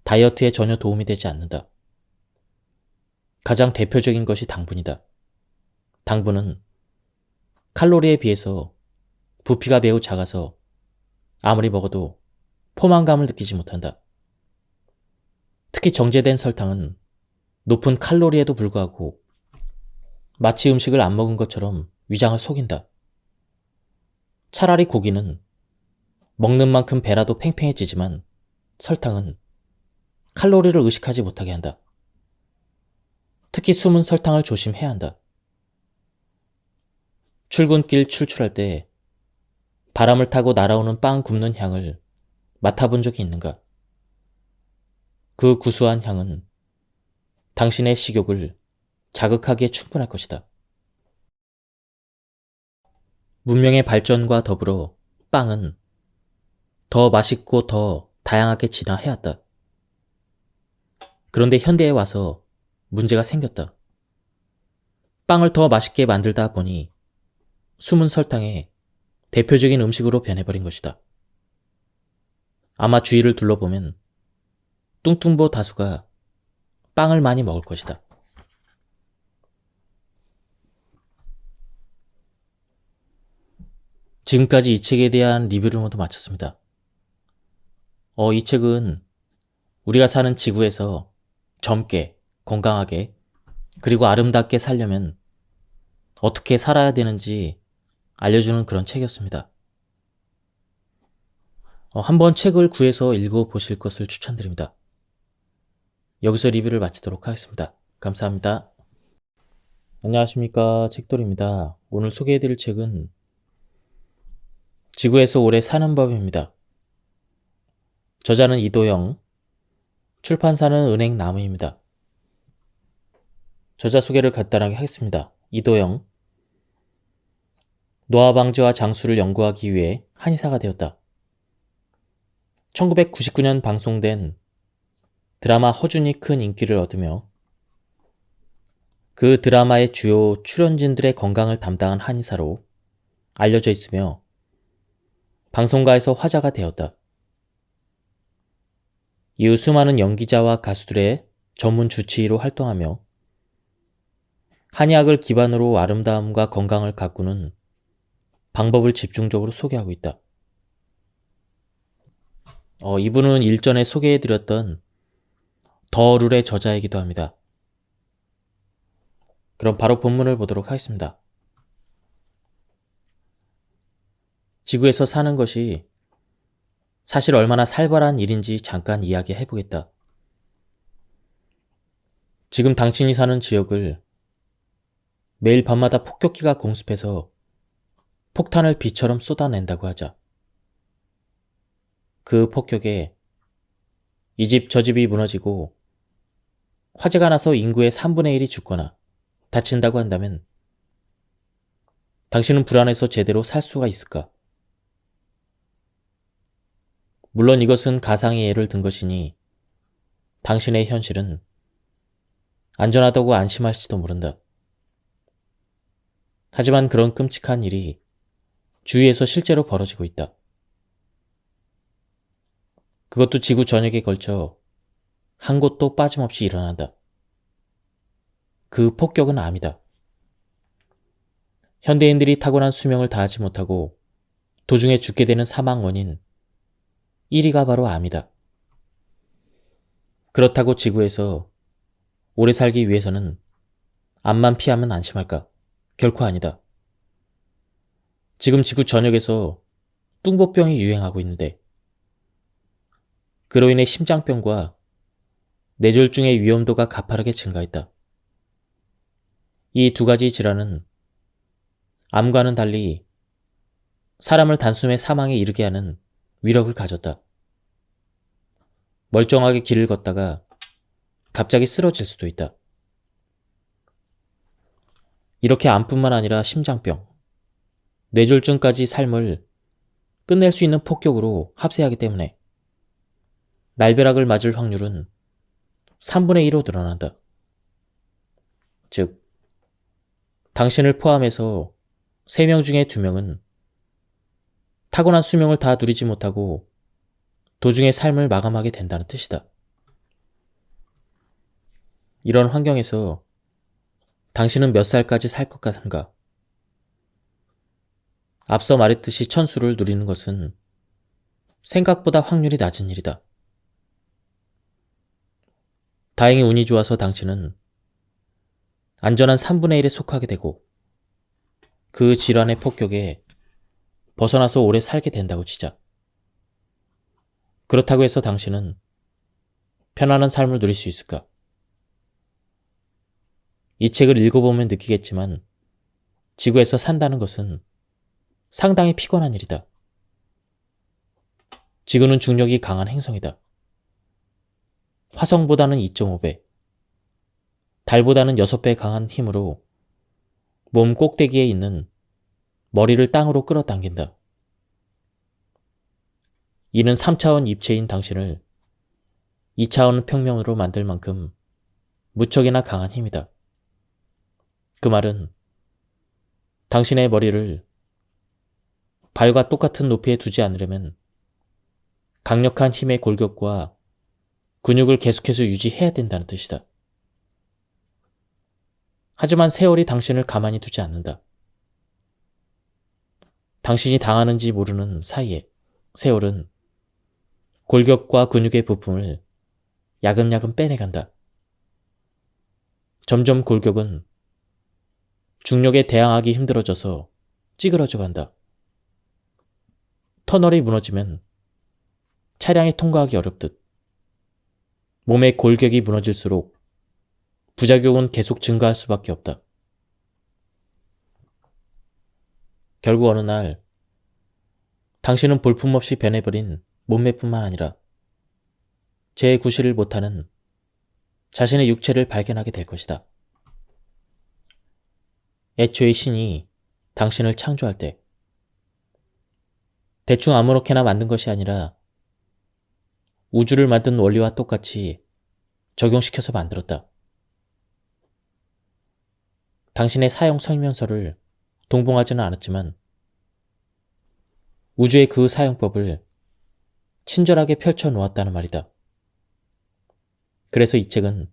다이어트에 전혀 도움이 되지 않는다. 가장 대표적인 것이 당분이다. 당분은 칼로리에 비해서 부피가 매우 작아서 아무리 먹어도 포만감을 느끼지 못한다. 특히 정제된 설탕은 높은 칼로리에도 불구하고 마치 음식을 안 먹은 것처럼 위장을 속인다. 차라리 고기는 먹는 만큼 배라도 팽팽해지지만 설탕은 칼로리를 의식하지 못하게 한다. 특히 숨은 설탕을 조심해야 한다. 출근길 출출할 때 바람을 타고 날아오는 빵 굽는 향을 맡아본 적이 있는가? 그 구수한 향은 당신의 식욕을 자극하기에 충분할 것이다. 문명의 발전과 더불어 빵은 더 맛있고 더 다양하게 진화해왔다. 그런데 현대에 와서 문제가 생겼다. 빵을 더 맛있게 만들다 보니 숨은 설탕의 대표적인 음식으로 변해버린 것이다. 아마 주위를 둘러보면 뚱뚱보 다수가 빵을 많이 먹을 것이다. 지금까지 이 책에 대한 리뷰를 모두 마쳤습니다. 이 책은 우리가 사는 지구에서 젊게, 건강하게, 그리고 아름답게 살려면 어떻게 살아야 되는지 알려주는 그런 책이었습니다. 한번 책을 구해서 읽어보실 것을 추천드립니다. 여기서 리뷰를 마치도록 하겠습니다. 감사합니다. 안녕하십니까, 책돌이입니다. 오늘 소개해드릴 책은 지구에서 오래 사는 법입니다. 저자는 이도영, 출판사는 은행나무입니다. 저자 소개를 간단하게 하겠습니다. 이도영, 노화방지와 장수를 연구하기 위해 한의사가 되었다. 1999년 방송된 드라마 허준이 큰 인기를 얻으며 그 드라마의 주요 출연진들의 건강을 담당한 한의사로 알려져 있으며 방송가에서 화제가 되었다. 이후 수많은 연기자와 가수들의 전문 주치의로 활동하며 한의학을 기반으로 아름다움과 건강을 가꾸는 방법을 집중적으로 소개하고 있다. 이분은 일전에 소개해드렸던 더 룰의 저자이기도 합니다. 그럼 바로 본문을 보도록 하겠습니다. 지구에서 사는 것이 사실 얼마나 살벌한 일인지 잠깐 이야기해보겠다. 지금 당신이 사는 지역을 매일 밤마다 폭격기가 공습해서 폭탄을 비처럼 쏟아낸다고 하자. 그 폭격에 이 집 저 집이 무너지고 화재가 나서 인구의 3분의 1이 죽거나 다친다고 한다면 당신은 불안해서 제대로 살 수가 있을까? 물론 이것은 가상의 예를 든 것이니 당신의 현실은 안전하다고 안심할지도 모른다. 하지만 그런 끔찍한 일이 주위에서 실제로 벌어지고 있다. 그것도 지구 전역에 걸쳐 한 곳도 빠짐없이 일어난다. 그 폭격은 암이다. 현대인들이 타고난 수명을 다하지 못하고 도중에 죽게 되는 사망 원인 1위가 바로 암이다. 그렇다고 지구에서 오래 살기 위해서는 암만 피하면 안심할까? 결코 아니다. 지금 지구 전역에서 뚱보병이 유행하고 있는데 그로 인해 심장병과 뇌졸중의 위험도가 가파르게 증가했다. 이 두 가지 질환은 암과는 달리 사람을 단숨에 사망에 이르게 하는 위력을 가졌다. 멀쩡하게 길을 걷다가 갑자기 쓰러질 수도 있다. 이렇게 암뿐만 아니라 심장병, 뇌졸중까지 삶을 끝낼 수 있는 폭격으로 합세하기 때문에 날벼락을 맞을 확률은 3분의 1로 늘어난다. 즉, 당신을 포함해서 3명 중에 2명은 타고난 수명을 다 누리지 못하고 도중에 삶을 마감하게 된다는 뜻이다. 이런 환경에서 당신은 몇 살까지 살 것 같은가? 앞서 말했듯이 천수를 누리는 것은 생각보다 확률이 낮은 일이다. 다행히 운이 좋아서 당신은 안전한 3분의 1에 속하게 되고 그 질환의 폭격에 벗어나서 오래 살게 된다고 치자. 그렇다고 해서 당신은 편안한 삶을 누릴 수 있을까? 이 책을 읽어보면 느끼겠지만 지구에서 산다는 것은 상당히 피곤한 일이다. 지구는 중력이 강한 행성이다. 화성보다는 2.5배, 달보다는 6배 강한 힘으로 몸 꼭대기에 있는 머리를 땅으로 끌어당긴다. 이는 3차원 입체인 당신을 2차원 평면으로 만들 만큼 무척이나 강한 힘이다. 그 말은 당신의 머리를 발과 똑같은 높이에 두지 않으려면 강력한 힘의 골격과 근육을 계속해서 유지해야 된다는 뜻이다. 하지만 세월이 당신을 가만히 두지 않는다. 당신이 당하는지 모르는 사이에 세월은 골격과 근육의 부품을 야금야금 빼내간다. 점점 골격은 중력에 대항하기 힘들어져서 찌그러져 간다. 터널이 무너지면 차량이 통과하기 어렵듯 몸의 골격이 무너질수록 부작용은 계속 증가할 수밖에 없다. 결국 어느 날 당신은 볼품없이 변해버린 몸매뿐만 아니라 재구실을 못하는 자신의 육체를 발견하게 될 것이다. 애초에 신이 당신을 창조할 때 대충 아무렇게나 만든 것이 아니라 우주를 만든 원리와 똑같이 적용시켜서 만들었다. 당신의 사용 설명서를 동봉하지는 않았지만 우주의 그 사용법을 친절하게 펼쳐 놓았다는 말이다. 그래서 이 책은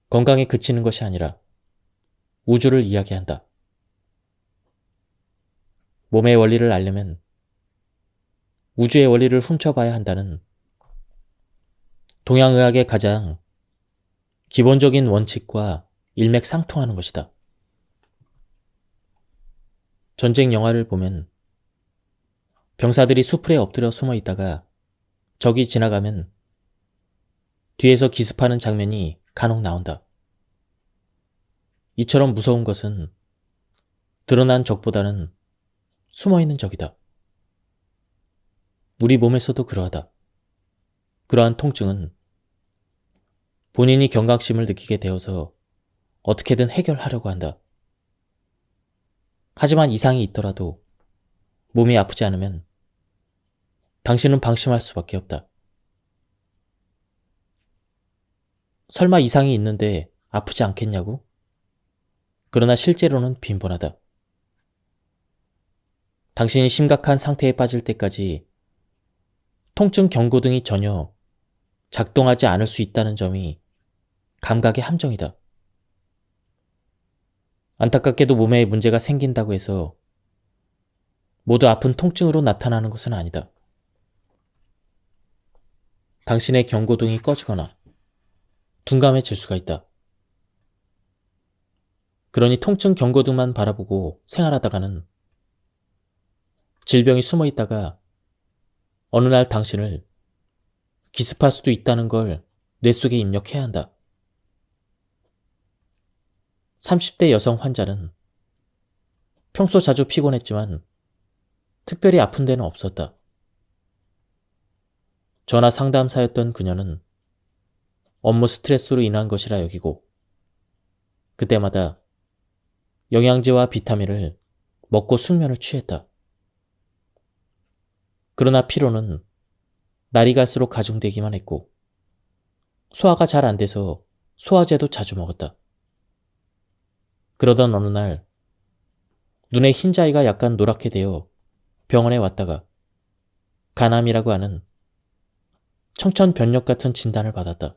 건강에 그치는 것이 아니라 우주를 이야기한다. 몸의 원리를 알려면 우주의 원리를 훔쳐봐야 한다는 동양의학의 가장 기본적인 원칙과 일맥상통하는 것이다. 전쟁 영화를 보면 병사들이 수풀에 엎드려 숨어 있다가 적이 지나가면 뒤에서 기습하는 장면이 간혹 나온다. 이처럼 무서운 것은 드러난 적보다는 숨어있는 적이다. 우리 몸에서도 그러하다. 그러한 통증은 본인이 경각심을 느끼게 되어서 어떻게든 해결하려고 한다. 하지만 이상이 있더라도 몸이 아프지 않으면 당신은 방심할 수밖에 없다. 설마 이상이 있는데 아프지 않겠냐고? 그러나 실제로는 빈번하다. 당신이 심각한 상태에 빠질 때까지 통증 경고등이 전혀 작동하지 않을 수 있다는 점이 감각의 함정이다. 안타깝게도 몸에 문제가 생긴다고 해서 모두 아픈 통증으로 나타나는 것은 아니다. 당신의 경고등이 꺼지거나 둔감해질 수가 있다. 그러니 통증 경고등만 바라보고 생활하다가는 질병이 숨어 있다가 어느 날 당신을 기습할 수도 있다는 걸 뇌 속에 입력해야 한다. 30대 여성 환자는 평소 자주 피곤했지만 특별히 아픈 데는 없었다. 전화 상담사였던 그녀는 업무 스트레스로 인한 것이라 여기고 그때마다 영양제와 비타민을 먹고 숙면을 취했다. 그러나 피로는 날이 갈수록 가중되기만 했고 소화가 잘 안 돼서 소화제도 자주 먹었다. 그러던 어느 날 눈에 흰자위가 약간 노랗게 되어 병원에 왔다가 간암이라고 하는 청천벽력 같은 진단을 받았다.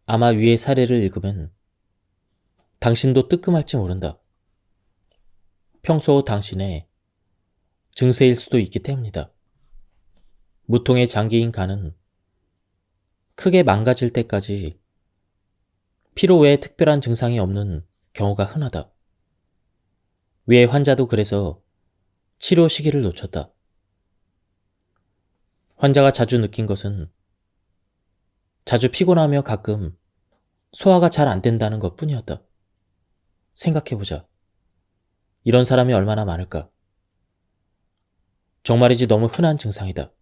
아마 위의 사례를 읽으면 당신도 뜨끔할지 모른다. 평소 당신의 증세일 수도 있기 때문이다. 무통의 장기인 간은 크게 망가질 때까지 피로 외에 특별한 증상이 없는 경우가 흔하다. 위의 환자도 그래서 치료 시기를 놓쳤다. 환자가 자주 느낀 것은 자주 피곤하며 가끔 소화가 잘 안 된다는 것 뿐이었다. 생각해보자. 이런 사람이 얼마나 많을까? 정말이지 너무 흔한 증상이다.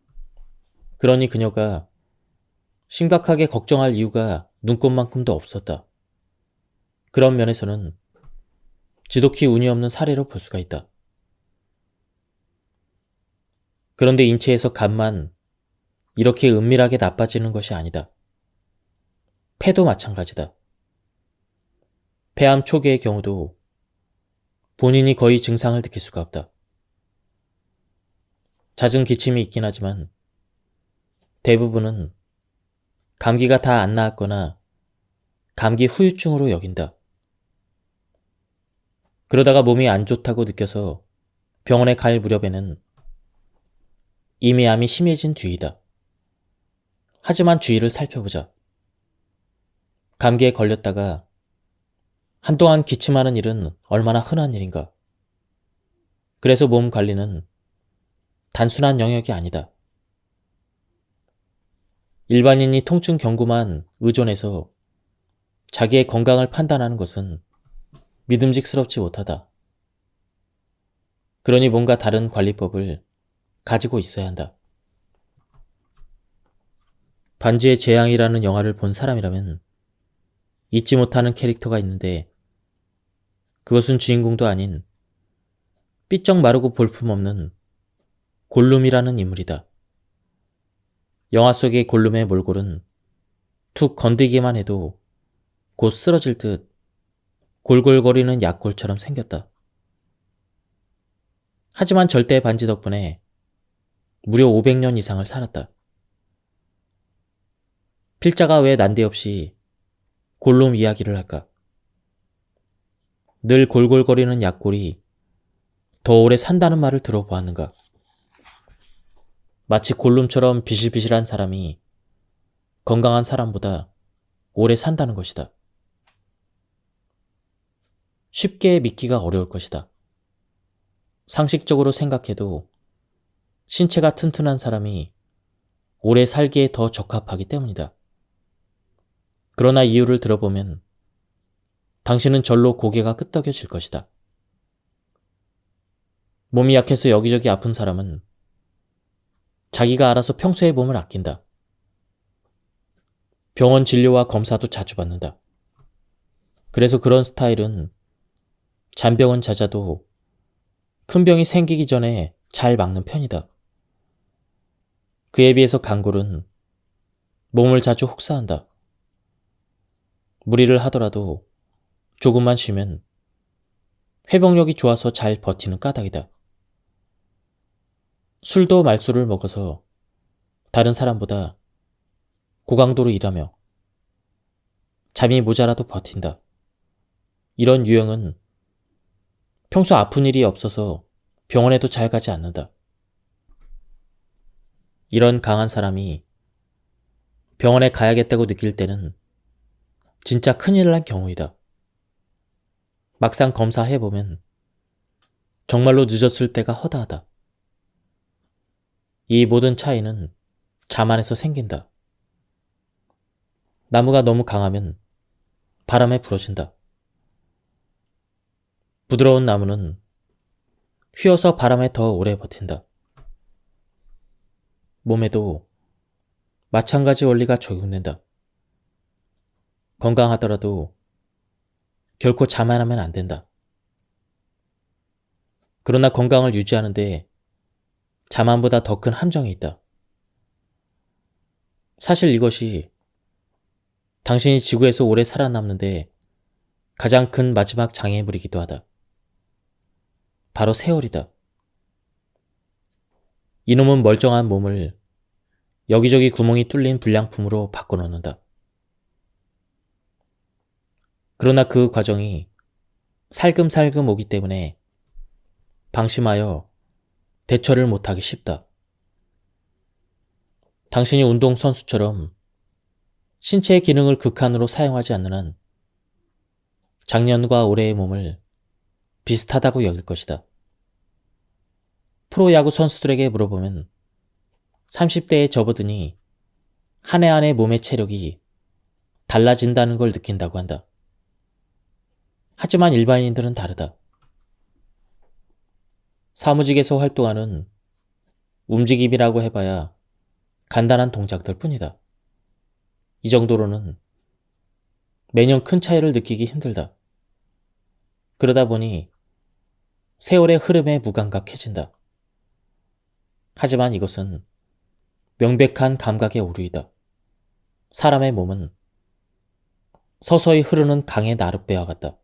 그러니 그녀가 심각하게 걱정할 이유가 눈꼽만큼도 없었다. 그런 면에서는 지독히 운이 없는 사례로 볼 수가 있다. 그런데 인체에서 간만 이렇게 은밀하게 나빠지는 것이 아니다. 폐도 마찬가지다. 폐암 초기의 경우도 본인이 거의 증상을 느낄 수가 없다. 잦은 기침이 있긴 하지만 대부분은 감기가 다 안 나았거나 감기 후유증으로 여긴다. 그러다가 몸이 안 좋다고 느껴서 병원에 갈 무렵에는 이미 암이 심해진 뒤이다. 하지만 주위를 살펴보자. 감기에 걸렸다가 한동안 기침하는 일은 얼마나 흔한 일인가. 그래서 몸 관리는 단순한 영역이 아니다. 일반인이 통증 경구만 의존해서 자기의 건강을 판단하는 것은 믿음직스럽지 못하다. 그러니 뭔가 다른 관리법을 가지고 있어야 한다. 반지의 제왕이라는 영화를 본 사람이라면 잊지 못하는 캐릭터가 있는데 그것은 주인공도 아닌 삐쩍 마르고 볼품없는 골룸이라는 인물이다. 영화 속의 골룸의 몰골은 툭 건드기만 해도 곧 쓰러질 듯 골골거리는 약골처럼 생겼다. 하지만 절대 반지 덕분에 무려 500년 이상을 살았다. 필자가 왜 난데없이 골룸 이야기를 할까? 늘 골골거리는 약골이 더 오래 산다는 말을 들어보았는가? 마치 골룸처럼 비실비실한 사람이 건강한 사람보다 오래 산다는 것이다. 쉽게 믿기가 어려울 것이다. 상식적으로 생각해도 신체가 튼튼한 사람이 오래 살기에 더 적합하기 때문이다. 그러나 이유를 들어보면 당신은 절로 고개가 끄덕여질 것이다. 몸이 약해서 여기저기 아픈 사람은 자기가 알아서 평소에 몸을 아낀다. 병원 진료와 검사도 자주 받는다. 그래서 그런 스타일은 잔병은 잦아도 큰 병이 생기기 전에 잘 막는 편이다. 그에 비해서 강골은 몸을 자주 혹사한다. 무리를 하더라도 조금만 쉬면 회복력이 좋아서 잘 버티는 까닭이다. 술도 말술을 먹어서 다른 사람보다 고강도로 일하며 잠이 모자라도 버틴다. 이런 유형은 평소 아픈 일이 없어서 병원에도 잘 가지 않는다. 이런 강한 사람이 병원에 가야겠다고 느낄 때는 진짜 큰일 난 경우이다. 막상 검사해보면 정말로 늦었을 때가 허다하다. 이 모든 차이는 자만에서 생긴다. 나무가 너무 강하면 바람에 부러진다. 부드러운 나무는 휘어서 바람에 더 오래 버틴다. 몸에도 마찬가지 원리가 적용된다. 건강하더라도 결코 자만하면 안 된다. 그러나 건강을 유지하는데 자만보다 더 큰 함정이 있다. 사실 이것이 당신이 지구에서 오래 살아남는데 가장 큰 마지막 장애물이기도 하다. 바로 세월이다. 이놈은 멀쩡한 몸을 여기저기 구멍이 뚫린 불량품으로 바꿔놓는다. 그러나 그 과정이 살금살금 오기 때문에 방심하여 대처를 못하기 쉽다. 당신이 운동선수처럼 신체의 기능을 극한으로 사용하지 않는 한 작년과 올해의 몸을 비슷하다고 여길 것이다. 프로야구 선수들에게 물어보면 30대에 접어드니 한 해 한 해 몸의 체력이 달라진다는 걸 느낀다고 한다. 하지만 일반인들은 다르다. 사무직에서 활동하는 움직임이라고 해봐야 간단한 동작들 뿐이다. 이 정도로는 매년 큰 차이를 느끼기 힘들다. 그러다 보니 세월의 흐름에 무감각해진다. 하지만 이것은 명백한 감각의 오류이다. 사람의 몸은 서서히 흐르는 강의 나룻배와 같다.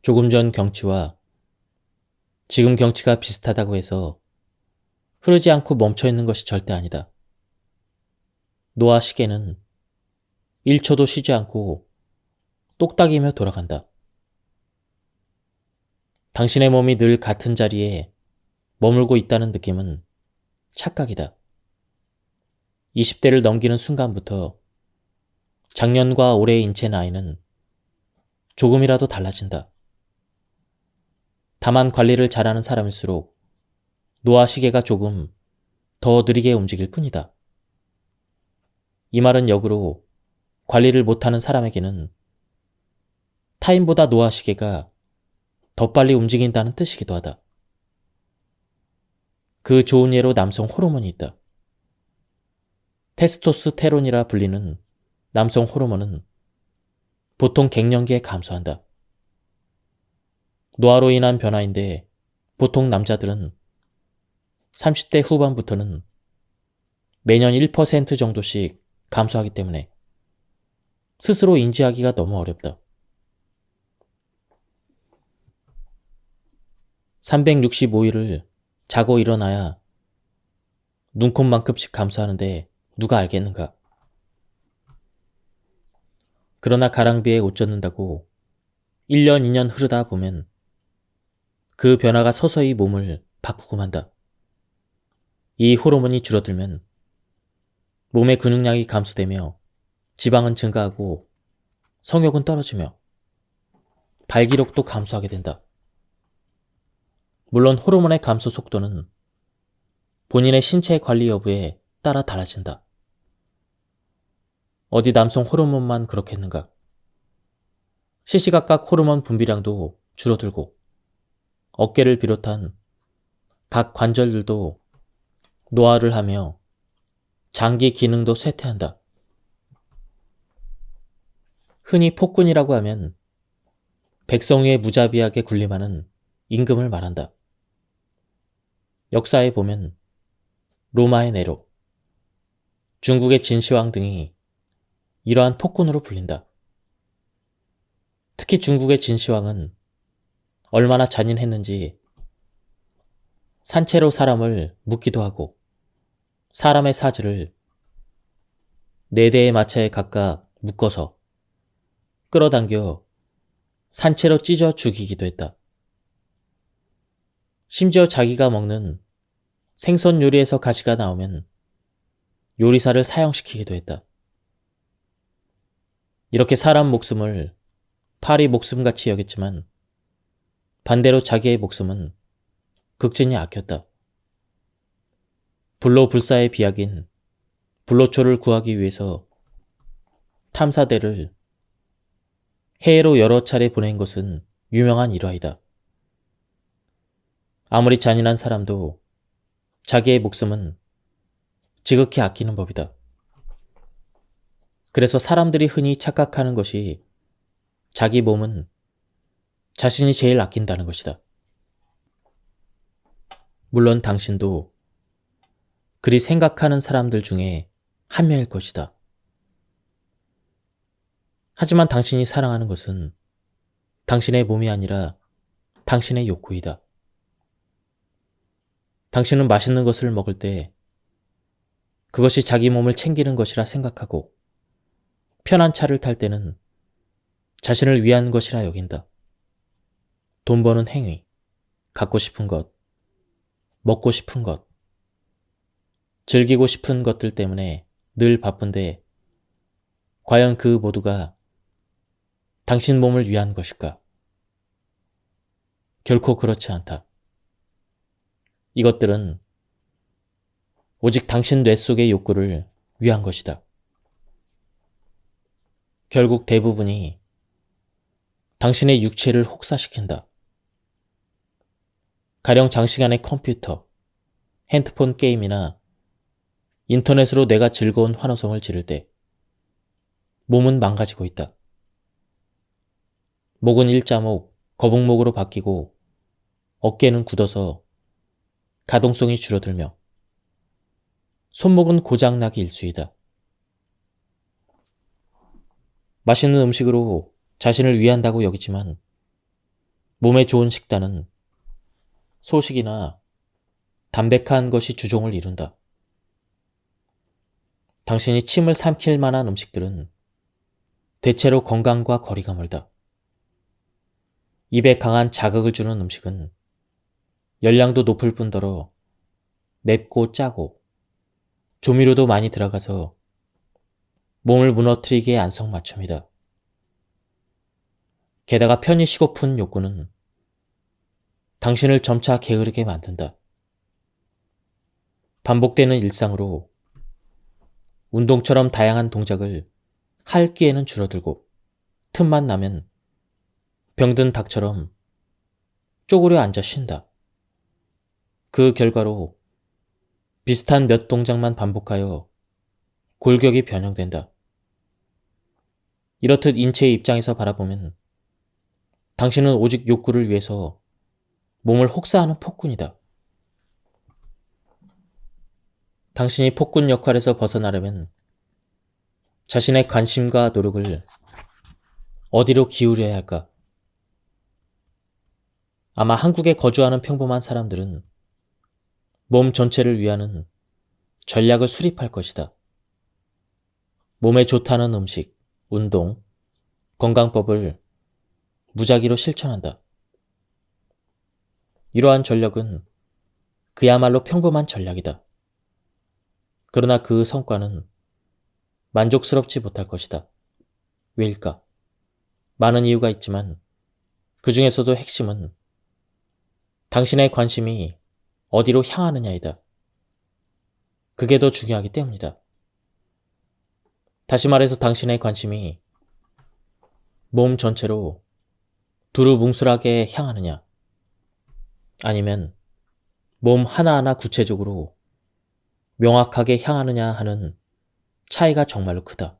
조금 전 경치와 지금 경치가 비슷하다고 해서 흐르지 않고 멈춰있는 것이 절대 아니다. 노화 시계는 1초도 쉬지 않고 똑딱이며 돌아간다. 당신의 몸이 늘 같은 자리에 머물고 있다는 느낌은 착각이다. 20대를 넘기는 순간부터 작년과 올해의 인체 나이는 조금이라도 달라진다. 다만 관리를 잘하는 사람일수록 노화 시계가 조금 더 느리게 움직일 뿐이다. 이 말은 역으로 관리를 못하는 사람에게는 타인보다 노화 시계가 더 빨리 움직인다는 뜻이기도 하다. 그 좋은 예로 남성 호르몬이 있다. 테스토스테론이라 불리는 남성 호르몬은 보통 갱년기에 감소한다. 노화로 인한 변화인데 보통 남자들은 30대 후반부터는 매년 1% 정도씩 감소하기 때문에 스스로 인지하기가 너무 어렵다. 365일을 자고 일어나야 눈곱만큼씩 감소하는데 누가 알겠는가? 그러나 가랑비에 옷 젖는다고 1년, 2년 흐르다 보면 그 변화가 서서히 몸을 바꾸고 만다. 이 호르몬이 줄어들면 몸의 근육량이 감소되며 지방은 증가하고 성욕은 떨어지며 발기력도 감소하게 된다. 물론 호르몬의 감소 속도는 본인의 신체 관리 여부에 따라 달라진다. 어디 남성 호르몬만 그렇겠는가? 시시각각 호르몬 분비량도 줄어들고 어깨를 비롯한 각 관절들도 노화를 하며 장기 기능도 쇠퇴한다. 흔히 폭군이라고 하면 백성 위에 무자비하게 군림하는 임금을 말한다. 역사에 보면 로마의 네로, 중국의 진시황 등이 이러한 폭군으로 불린다. 특히 중국의 진시황은 얼마나 잔인했는지 산채로 사람을 묶기도 하고 사람의 사지를 4대의 마차에 각각 묶어서 끌어당겨 산채로 찢어 죽이기도 했다. 심지어 자기가 먹는 생선 요리에서 가시가 나오면 요리사를 사형시키기도 했다. 이렇게 사람 목숨을 파리 목숨같이 여겼지만 반대로 자기의 목숨은 극진히 아꼈다. 불로불사의 비약인 불로초를 구하기 위해서 탐사대를 해외로 여러 차례 보낸 것은 유명한 일화이다. 아무리 잔인한 사람도 자기의 목숨은 지극히 아끼는 법이다. 그래서 사람들이 흔히 착각하는 것이 자기 몸은 자신이 제일 아낀다는 것이다. 물론 당신도 그리 생각하는 사람들 중에 한 명일 것이다. 하지만 당신이 사랑하는 것은 당신의 몸이 아니라 당신의 욕구이다. 당신은 맛있는 것을 먹을 때 그것이 자기 몸을 챙기는 것이라 생각하고 편한 차를 탈 때는 자신을 위한 것이라 여긴다. 돈 버는 행위, 갖고 싶은 것, 먹고 싶은 것, 즐기고 싶은 것들 때문에 늘 바쁜데 과연 그 모두가 당신 몸을 위한 것일까? 결코 그렇지 않다. 이것들은 오직 당신 뇌 속의 욕구를 위한 것이다. 결국 대부분이 당신의 육체를 혹사시킨다. 가령 장시간의 컴퓨터, 핸드폰 게임이나 인터넷으로 내가 즐거운 환호성을 지를 때 몸은 망가지고 있다. 목은 일자목, 거북목으로 바뀌고 어깨는 굳어서 가동성이 줄어들며 손목은 고장나기 일쑤이다. 맛있는 음식으로 자신을 위한다고 여기지만 몸에 좋은 식단은 소식이나 담백한 것이 주종을 이룬다. 당신이 침을 삼킬 만한 음식들은 대체로 건강과 거리가 멀다. 입에 강한 자극을 주는 음식은 열량도 높을 뿐더러 맵고 짜고 조미료도 많이 들어가서 몸을 무너뜨리기에 안성맞춤이다. 게다가 편히 쉬고픈 욕구는 당신을 점차 게으르게 만든다. 반복되는 일상으로 운동처럼 다양한 동작을 할 기회는 줄어들고 틈만 나면 병든 닭처럼 쪼그려 앉아 쉰다. 그 결과로 비슷한 몇 동작만 반복하여 골격이 변형된다. 이렇듯 인체의 입장에서 바라보면 당신은 오직 욕구를 위해서 몸을 혹사하는 폭군이다. 당신이 폭군 역할에서 벗어나려면 자신의 관심과 노력을 어디로 기울여야 할까? 아마 한국에 거주하는 평범한 사람들은 몸 전체를 위하는 전략을 수립할 것이다. 몸에 좋다는 음식, 운동, 건강법을 무작위로 실천한다. 이러한 전략은 그야말로 평범한 전략이다. 그러나 그 성과는 만족스럽지 못할 것이다. 왜일까? 많은 이유가 있지만 그 중에서도 핵심은 당신의 관심이 어디로 향하느냐이다. 그게 더 중요하기 때문이다. 다시 말해서 당신의 관심이 몸 전체로 두루뭉술하게 향하느냐, 아니면 몸 하나하나 구체적으로 명확하게 향하느냐 하는 차이가 정말로 크다.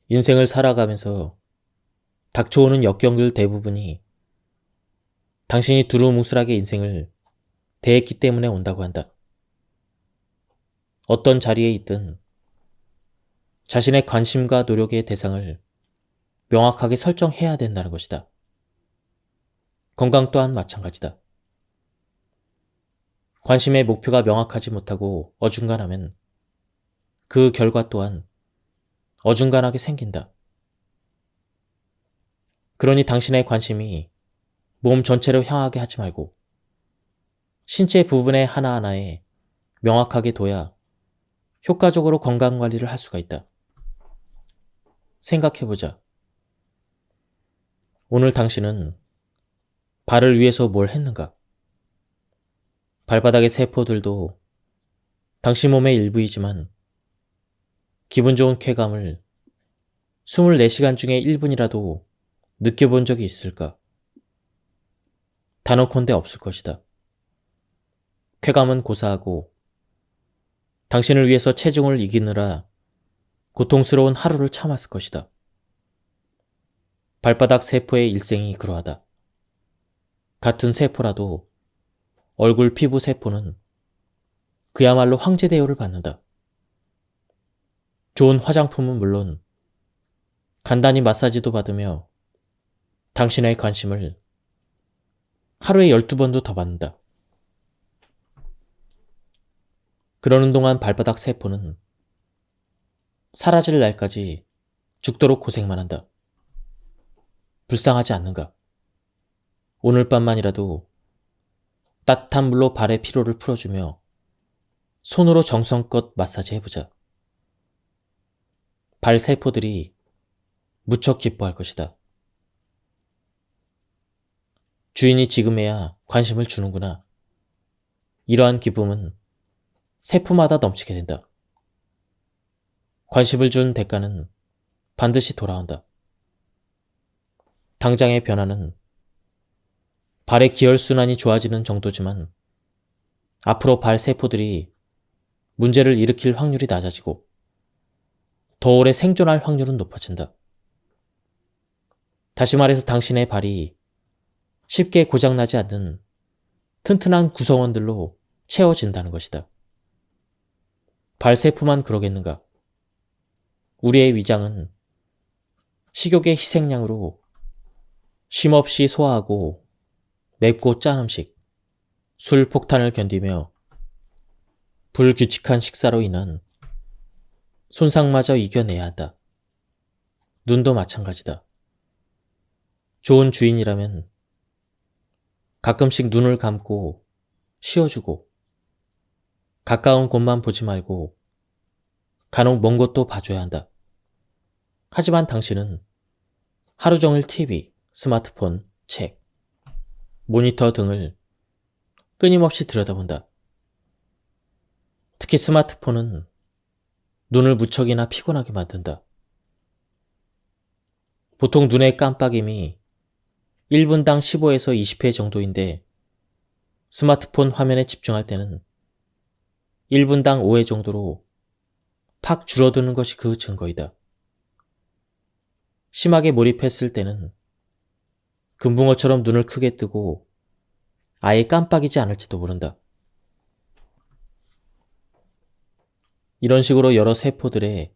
인생을 살아가면서 닥쳐오는 역경들 대부분이 당신이 두루뭉술하게 인생을 대했기 때문에 온다고 한다. 어떤 자리에 있든 자신의 관심과 노력의 대상을 명확하게 설정해야 된다는 것이다. 건강 또한 마찬가지다. 관심의 목표가 명확하지 못하고 어중간하면 그 결과 또한 어중간하게 생긴다. 그러니 당신의 관심이 몸 전체로 향하게 하지 말고 신체 부분의 하나하나에 명확하게 둬야 효과적으로 건강관리를 할 수가 있다. 생각해보자. 오늘 당신은 발을 위해서 뭘 했는가? 발바닥의 세포들도 당신 몸의 일부이지만 기분 좋은 쾌감을 24시간 중에 1분이라도 느껴본 적이 있을까? 단언컨대 없을 것이다. 쾌감은 고사하고 당신을 위해서 체중을 이기느라 고통스러운 하루를 참았을 것이다. 발바닥 세포의 일생이 그러하다. 같은 세포라도 얼굴 피부 세포는 그야말로 황제 대우를 받는다. 좋은 화장품은 물론 간단히 마사지도 받으며 당신의 관심을 하루에 12번도 더 받는다. 그러는 동안 발바닥 세포는 사라질 날까지 죽도록 고생만 한다. 불쌍하지 않는가? 오늘 밤만이라도 따뜻한 물로 발의 피로를 풀어주며 손으로 정성껏 마사지 해보자. 발 세포들이 무척 기뻐할 것이다. 주인이 지금에야 관심을 주는구나. 이러한 기쁨은 세포마다 넘치게 된다. 관심을 준 대가는 반드시 돌아온다. 당장의 변화는 발의 기혈순환이 좋아지는 정도지만 앞으로 발 세포들이 문제를 일으킬 확률이 낮아지고 더 오래 생존할 확률은 높아진다. 다시 말해서 당신의 발이 쉽게 고장나지 않는 튼튼한 구성원들로 채워진다는 것이다. 발 세포만 그러겠는가? 우리의 위장은 식욕의 희생양으로 쉼없이 소화하고 맵고 짠 음식, 술 폭탄을 견디며 불규칙한 식사로 인한 손상마저 이겨내야 한다. 눈도 마찬가지다. 좋은 주인이라면 가끔씩 눈을 감고 쉬어주고 가까운 곳만 보지 말고 간혹 먼 곳도 봐줘야 한다. 하지만 당신은 하루 종일 TV, 스마트폰, 책, 모니터 등을 끊임없이 들여다본다. 특히 스마트폰은 눈을 무척이나 피곤하게 만든다. 보통 눈의 깜빡임이 1분당 15에서 20회 정도인데 스마트폰 화면에 집중할 때는 1분당 5회 정도로 팍 줄어드는 것이 그 증거이다. 심하게 몰입했을 때는 금붕어처럼 눈을 크게 뜨고 아예 깜빡이지 않을지도 모른다. 이런 식으로 여러 세포들의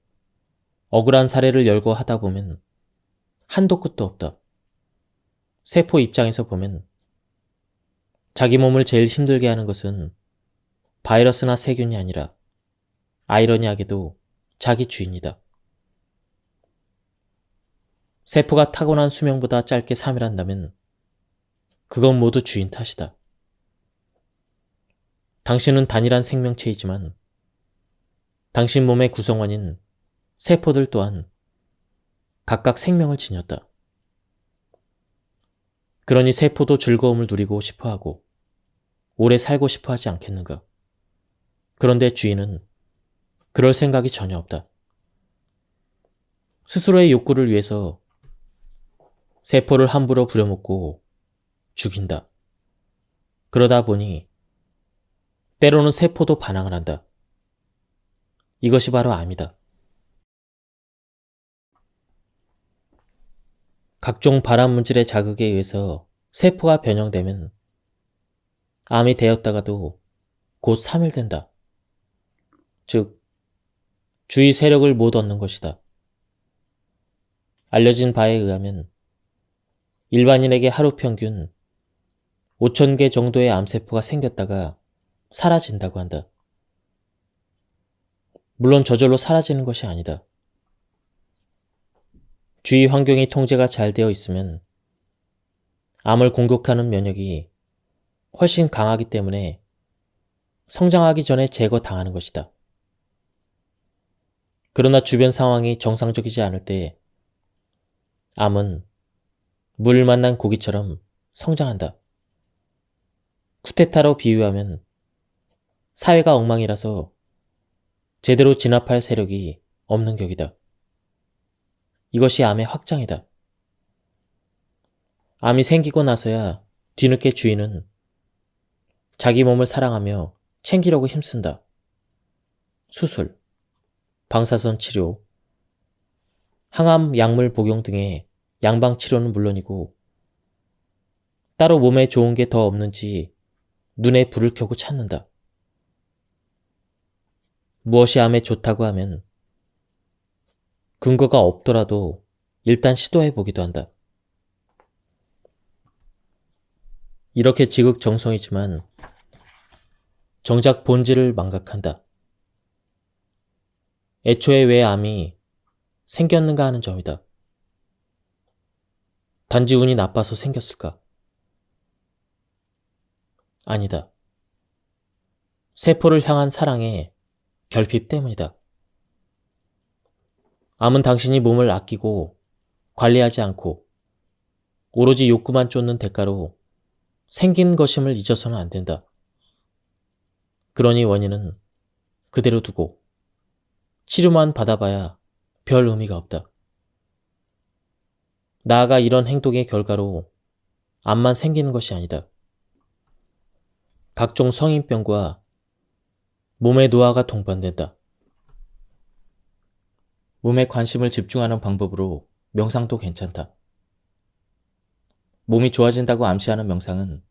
억울한 사례를 열거하다 보면 한도 끝도 없다. 세포 입장에서 보면 자기 몸을 제일 힘들게 하는 것은 바이러스나 세균이 아니라 아이러니하게도 자기 주인이다. 세포가 타고난 수명보다 짧게 사멸한다면 그건 모두 주인 탓이다. 당신은 단일한 생명체이지만 당신 몸의 구성원인 세포들 또한 각각 생명을 지녔다. 그러니 세포도 즐거움을 누리고 싶어하고 오래 살고 싶어하지 않겠는가? 그런데 주인은 그럴 생각이 전혀 없다. 스스로의 욕구를 위해서 세포를 함부로 부려먹고 죽인다. 그러다 보니 때로는 세포도 반항을 한다. 이것이 바로 암이다. 각종 발암 물질의 자극에 의해서 세포가 변형되면 암이 되었다가도 곧 사멸된다. 즉, 주의 세력을 못 얻는 것이다. 알려진 바에 의하면 일반인에게 하루 평균 5,000개 정도의 암세포가 생겼다가 사라진다고 한다. 물론 저절로 사라지는 것이 아니다. 주위 환경이 통제가 잘 되어 있으면 암을 공격하는 면역이 훨씬 강하기 때문에 성장하기 전에 제거당하는 것이다. 그러나 주변 상황이 정상적이지 않을 때 암은 물 만난 고기처럼 성장한다. 쿠데타로 비유하면 사회가 엉망이라서 제대로 진압할 세력이 없는 격이다. 이것이 암의 확장이다. 암이 생기고 나서야 뒤늦게 주인은 자기 몸을 사랑하며 챙기려고 힘쓴다. 수술, 방사선 치료, 항암 약물 복용 등의 양방 치료는 물론이고 따로 몸에 좋은 게 더 없는지 눈에 불을 켜고 찾는다. 무엇이 암에 좋다고 하면 근거가 없더라도 일단 시도해 보기도 한다. 이렇게 지극정성이지만 정작 본질을 망각한다. 애초에 왜 암이 생겼는가 하는 점이다. 단지 운이 나빠서 생겼을까? 아니다. 세포를 향한 사랑의 결핍 때문이다. 암은 당신이 몸을 아끼고 관리하지 않고 오로지 욕구만 쫓는 대가로 생긴 것임을 잊어서는 안 된다. 그러니 원인은 그대로 두고 치료만 받아봐야 별 의미가 없다. 나아가 이런 행동의 결과로 암만 생기는 것이 아니다. 각종 성인병과 몸의 노화가 동반된다. 몸에 관심을 집중하는 방법으로 명상도 괜찮다. 몸이 좋아진다고 암시하는 명상은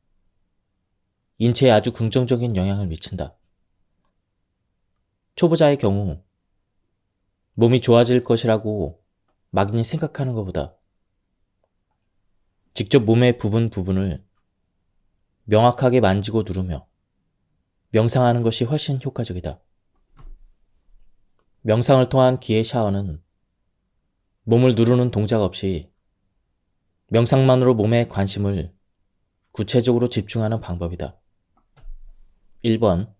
인체에 아주 긍정적인 영향을 미친다. 초보자의 경우 몸이 좋아질 것이라고 막연히 생각하는 것보다 직접 몸의 부분을 명확하게 만지고 누르며 명상하는 것이 훨씬 효과적이다. 명상을 통한 기의 샤워는 몸을 누르는 동작 없이 명상만으로 몸의 관심을 구체적으로 집중하는 방법이다. 1번.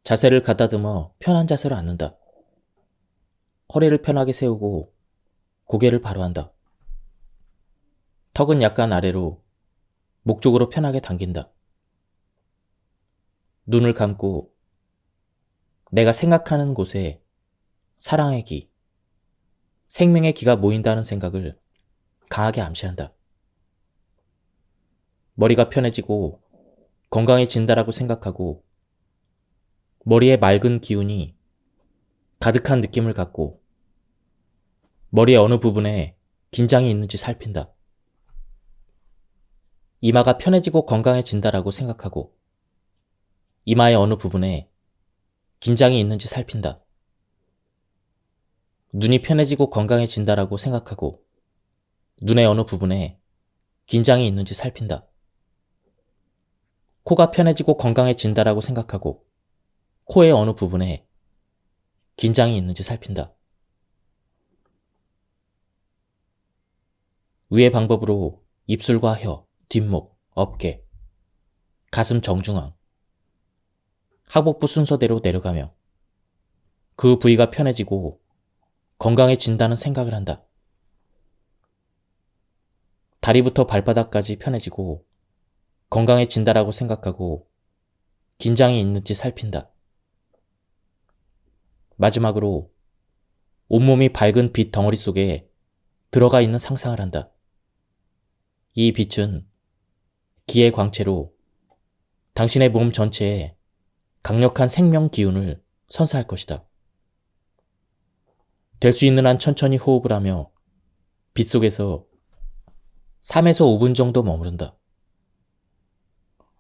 자세를 가다듬어 편한 자세로 앉는다. 허리를 편하게 세우고 고개를 바로 한다. 턱은 약간 아래로 목 쪽으로 편하게 당긴다. 눈을 감고 내가 생각하는 곳에 사랑의 기, 생명의 기가 모인다는 생각을 강하게 암시한다. 머리가 편해지고 건강해진다라고 생각하고 머리에 맑은 기운이 가득한 느낌을 갖고 머리의 어느 부분에 긴장이 있는지 살핀다. 이마가 편해지고 건강해진다라고 생각하고 이마의 어느 부분에 긴장이 있는지 살핀다. 눈이 편해지고 건강해진다라고 생각하고 눈의 어느 부분에 긴장이 있는지 살핀다. 코가 편해지고 건강해진다라고 생각하고 코의 어느 부분에 긴장이 있는지 살핀다. 위의 방법으로 입술과 혀, 뒷목, 어깨, 가슴 정중앙, 하복부 순서대로 내려가며 그 부위가 편해지고 건강해진다는 생각을 한다. 다리부터 발바닥까지 편해지고 건강해진다라고 생각하고 긴장이 있는지 살핀다. 마지막으로 온몸이 밝은 빛 덩어리 속에 들어가 있는 상상을 한다. 이 빛은 기의 광채로 당신의 몸 전체에 강력한 생명 기운을 선사할 것이다. 될 수 있는 한 천천히 호흡을 하며 빛 속에서 3에서 5분 정도 머무른다.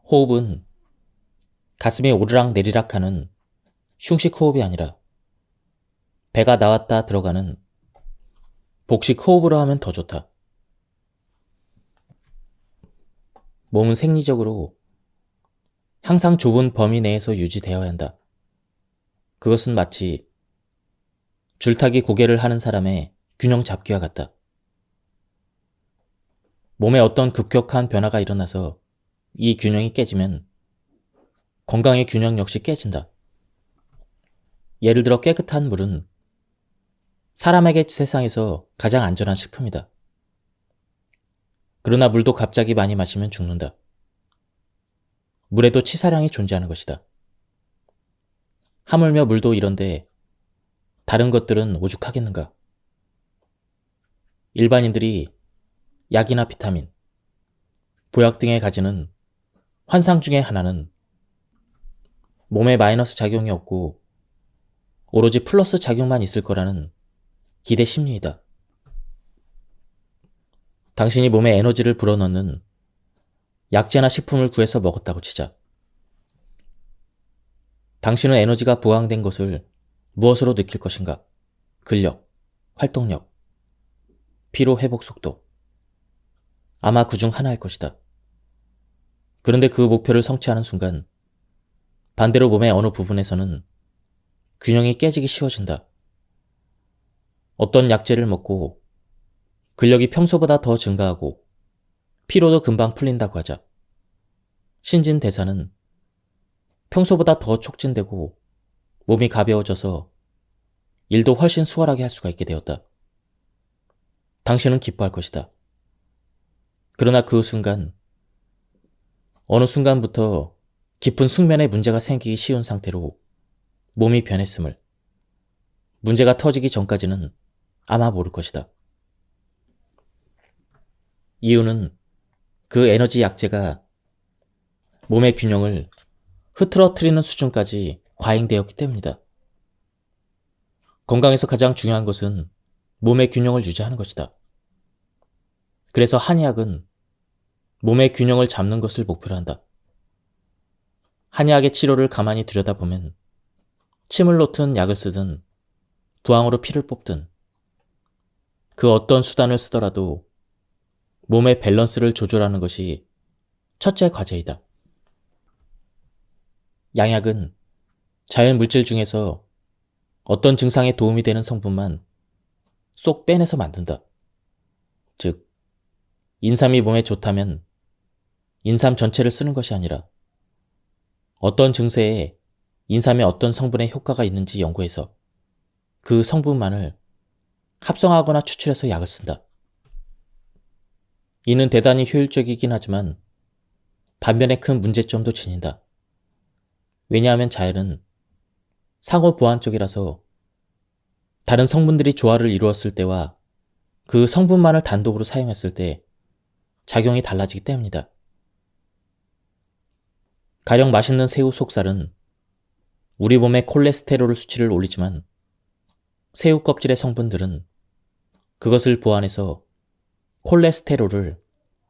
호흡은 가슴이 오르락 내리락 하는 흉식 호흡이 아니라 배가 나왔다 들어가는 복식 호흡으로 하면 더 좋다. 몸은 생리적으로 항상 좁은 범위 내에서 유지되어야 한다. 그것은 마치 줄타기 고개를 하는 사람의 균형 잡기와 같다. 몸에 어떤 급격한 변화가 일어나서 이 균형이 깨지면 건강의 균형 역시 깨진다. 예를 들어 깨끗한 물은 사람에게 세상에서 가장 안전한 식품이다. 그러나 물도 갑자기 많이 마시면 죽는다. 물에도 치사량이 존재하는 것이다. 하물며 물도 이런데 다른 것들은 오죽하겠는가. 일반인들이 약이나 비타민, 보약 등에 가지는 환상 중에 하나는 몸에 마이너스 작용이 없고 오로지 플러스 작용만 있을 거라는 기대 심리이다. 당신이 몸에 에너지를 불어넣는 약재나 식품을 구해서 먹었다고 치자. 당신은 에너지가 보강된 것을 무엇으로 느낄 것인가? 근력, 활동력, 피로 회복 속도. 아마 그 중 하나일 것이다. 그런데 그 목표를 성취하는 순간 반대로 몸의 어느 부분에서는 균형이 깨지기 쉬워진다. 어떤 약재를 먹고 근력이 평소보다 더 증가하고 피로도 금방 풀린다고 하자. 신진대사는 평소보다 더 촉진되고 몸이 가벼워져서 일도 훨씬 수월하게 할 수가 있게 되었다. 당신은 기뻐할 것이다. 그러나 그 순간, 어느 순간부터 깊은 숙면에 문제가 생기기 쉬운 상태로 몸이 변했음을 문제가 터지기 전까지는 아마 모를 것이다. 이유는 그 에너지 약재가 몸의 균형을 흐트러뜨리는 수준까지 과잉되었기 때문이다. 건강에서 가장 중요한 것은 몸의 균형을 유지하는 것이다. 그래서 한의학은 몸의 균형을 잡는 것을 목표로 한다. 한의학의 치료를 가만히 들여다보면 침을 놓든 약을 쓰든 부항으로 피를 뽑든 그 어떤 수단을 쓰더라도 몸의 밸런스를 조절하는 것이 첫째 과제이다. 양약은 자연 물질 중에서 어떤 증상에 도움이 되는 성분만 쏙 빼내서 만든다. 즉, 인삼이 몸에 좋다면 인삼 전체를 쓰는 것이 아니라 어떤 증세에 인삼의 어떤 성분의 효과가 있는지 연구해서 그 성분만을 합성하거나 추출해서 약을 쓴다. 이는 대단히 효율적이긴 하지만 반면에 큰 문제점도 지닌다. 왜냐하면 자연은 상호 보완적이라서 다른 성분들이 조화를 이루었을 때와 그 성분만을 단독으로 사용했을 때 작용이 달라지기 때문이다. 가령 맛있는 새우 속살은 우리 몸의 콜레스테롤 수치를 올리지만 새우 껍질의 성분들은 그것을 보완해서 콜레스테롤을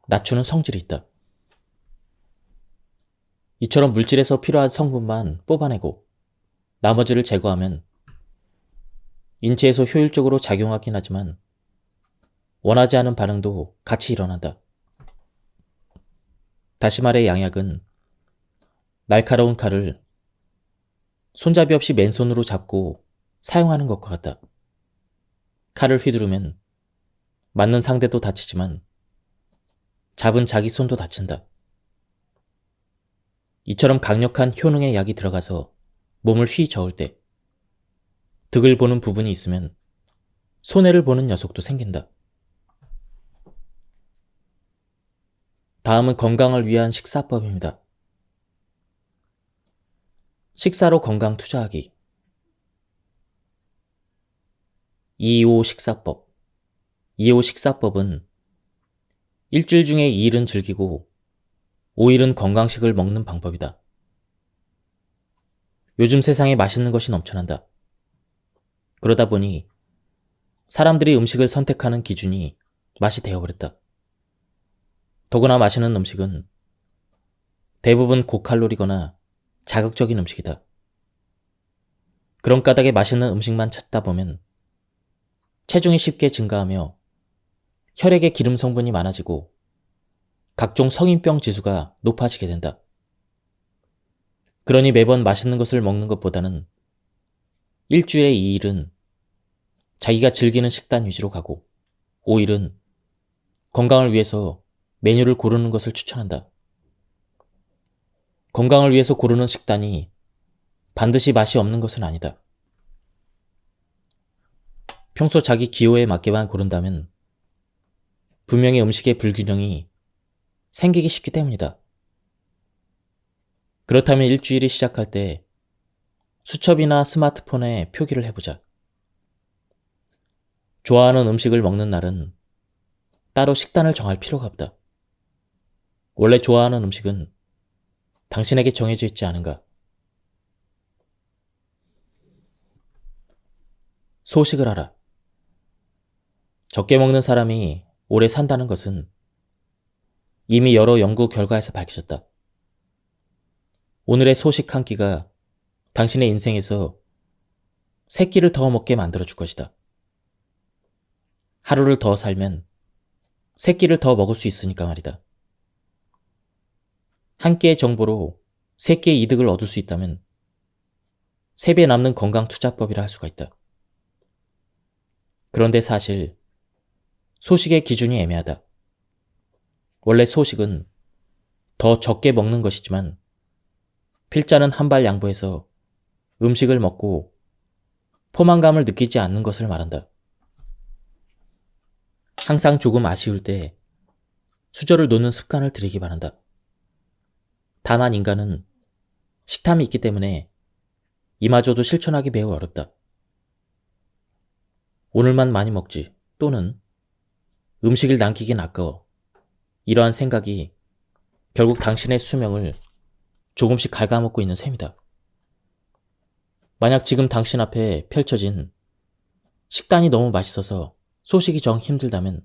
낮추는 성질이 있다. 이처럼 물질에서 필요한 성분만 뽑아내고 나머지를 제거하면 인체에서 효율적으로 작용하긴 하지만 원하지 않은 반응도 같이 일어난다. 다시 말해 양약은 날카로운 칼을 손잡이 없이 맨손으로 잡고 사용하는 것과 같다. 칼을 휘두르면 맞는 상대도 다치지만 잡은 자기 손도 다친다. 이처럼 강력한 효능의 약이 들어가서 몸을 휘저을 때 득을 보는 부분이 있으면 손해를 보는 녀석도 생긴다. 다음은 건강을 위한 식사법입니다. 식사로 건강 투자하기. 2.25 식사법. 2.25 식사법은 일주일 중에 2일은 즐기고 5일은 건강식을 먹는 방법이다. 요즘 세상에 맛있는 것이 넘쳐난다. 그러다 보니 사람들이 음식을 선택하는 기준이 맛이 되어버렸다. 더구나 맛있는 음식은 대부분 고칼로리거나 자극적인 음식이다. 그런 까닭에 맛있는 음식만 찾다 보면 체중이 쉽게 증가하며 혈액에 기름 성분이 많아지고 각종 성인병 지수가 높아지게 된다. 그러니 매번 맛있는 것을 먹는 것보다는 일주일에 2일은 자기가 즐기는 식단 위주로 가고 5일은 건강을 위해서 메뉴를 고르는 것을 추천한다. 건강을 위해서 고르는 식단이 반드시 맛이 없는 것은 아니다. 평소 자기 기호에 맞게만 고른다면 분명히 음식의 불균형이 생기기 쉽기 때문이다. 그렇다면 일주일이 시작할 때 수첩이나 스마트폰에 표기를 해보자. 좋아하는 음식을 먹는 날은 따로 식단을 정할 필요가 없다. 원래 좋아하는 음식은 당신에게 정해져 있지 않은가? 소식을 하라. 적게 먹는 사람이 오래 산다는 것은 이미 여러 연구 결과에서 밝혀졌다. 오늘의 소식 한 끼가 당신의 인생에서 3끼를 더 먹게 만들어줄 것이다. 하루를 더 살면 3끼를 더 먹을 수 있으니까 말이다. 한 끼의 정보로 3끼의 이득을 얻을 수 있다면 3배 남는 건강 투자법이라 할 수가 있다. 그런데 사실 소식의 기준이 애매하다. 원래 소식은 더 적게 먹는 것이지만 필자는 한 발 양보해서 음식을 먹고 포만감을 느끼지 않는 것을 말한다. 항상 조금 아쉬울 때 수저를 놓는 습관을 들이기 바란다. 다만 인간은 식탐이 있기 때문에 이마저도 실천하기 매우 어렵다. 오늘만 많이 먹지 또는 음식을 남기긴 아까워. 이러한 생각이 결국 당신의 수명을 조금씩 갉아먹고 있는 셈이다. 만약 지금 당신 앞에 펼쳐진 식단이 너무 맛있어서 소식이 정 힘들다면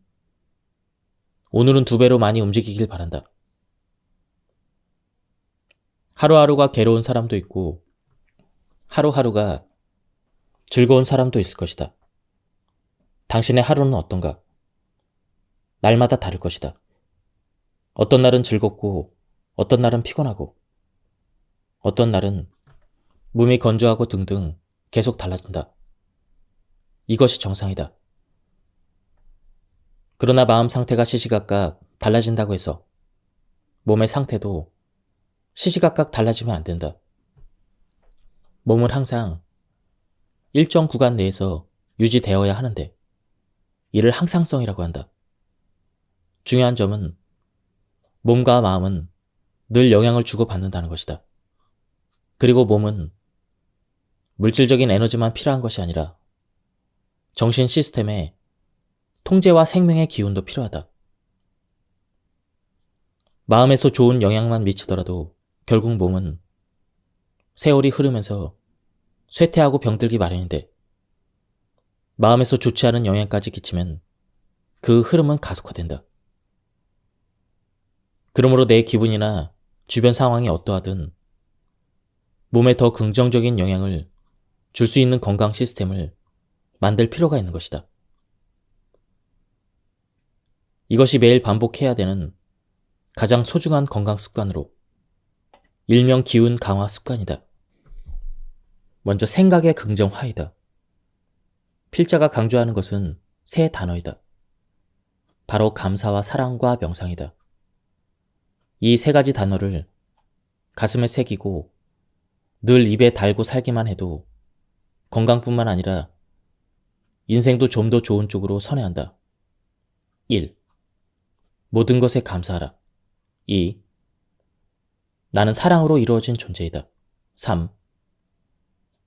오늘은 2배로 많이 움직이길 바란다. 하루하루가 괴로운 사람도 있고 하루하루가 즐거운 사람도 있을 것이다. 당신의 하루는 어떤가? 날마다 다를 것이다. 어떤 날은 즐겁고 어떤 날은 피곤하고 어떤 날은 몸이 건조하고 등등 계속 달라진다. 이것이 정상이다. 그러나 마음 상태가 시시각각 달라진다고 해서 몸의 상태도 시시각각 달라지면 안 된다. 몸은 항상 일정 구간 내에서 유지되어야 하는데 이를 항상성이라고 한다. 중요한 점은 몸과 마음은 늘 영향을 주고받는다는 것이다. 그리고 몸은 물질적인 에너지만 필요한 것이 아니라 정신 시스템에 통제와 생명의 기운도 필요하다. 마음에서 좋은 영향만 미치더라도 결국 몸은 세월이 흐르면서 쇠퇴하고 병들기 마련인데 마음에서 좋지 않은 영향까지 끼치면 그 흐름은 가속화된다. 그러므로 내 기분이나 주변 상황이 어떠하든 몸에 더 긍정적인 영향을 줄 수 있는 건강 시스템을 만들 필요가 있는 것이다. 이것이 매일 반복해야 되는 가장 소중한 건강 습관으로 일명 기운 강화 습관이다. 먼저 생각의 긍정화이다. 필자가 강조하는 것은 3 단어이다. 바로 감사와 사랑과 명상이다. 이 3가지 단어를 가슴에 새기고 늘 입에 달고 살기만 해도 건강뿐만 아니라 인생도 좀 더 좋은 쪽으로 선회한다. 1. 모든 것에 감사하라. 2. 나는 사랑으로 이루어진 존재이다. 3.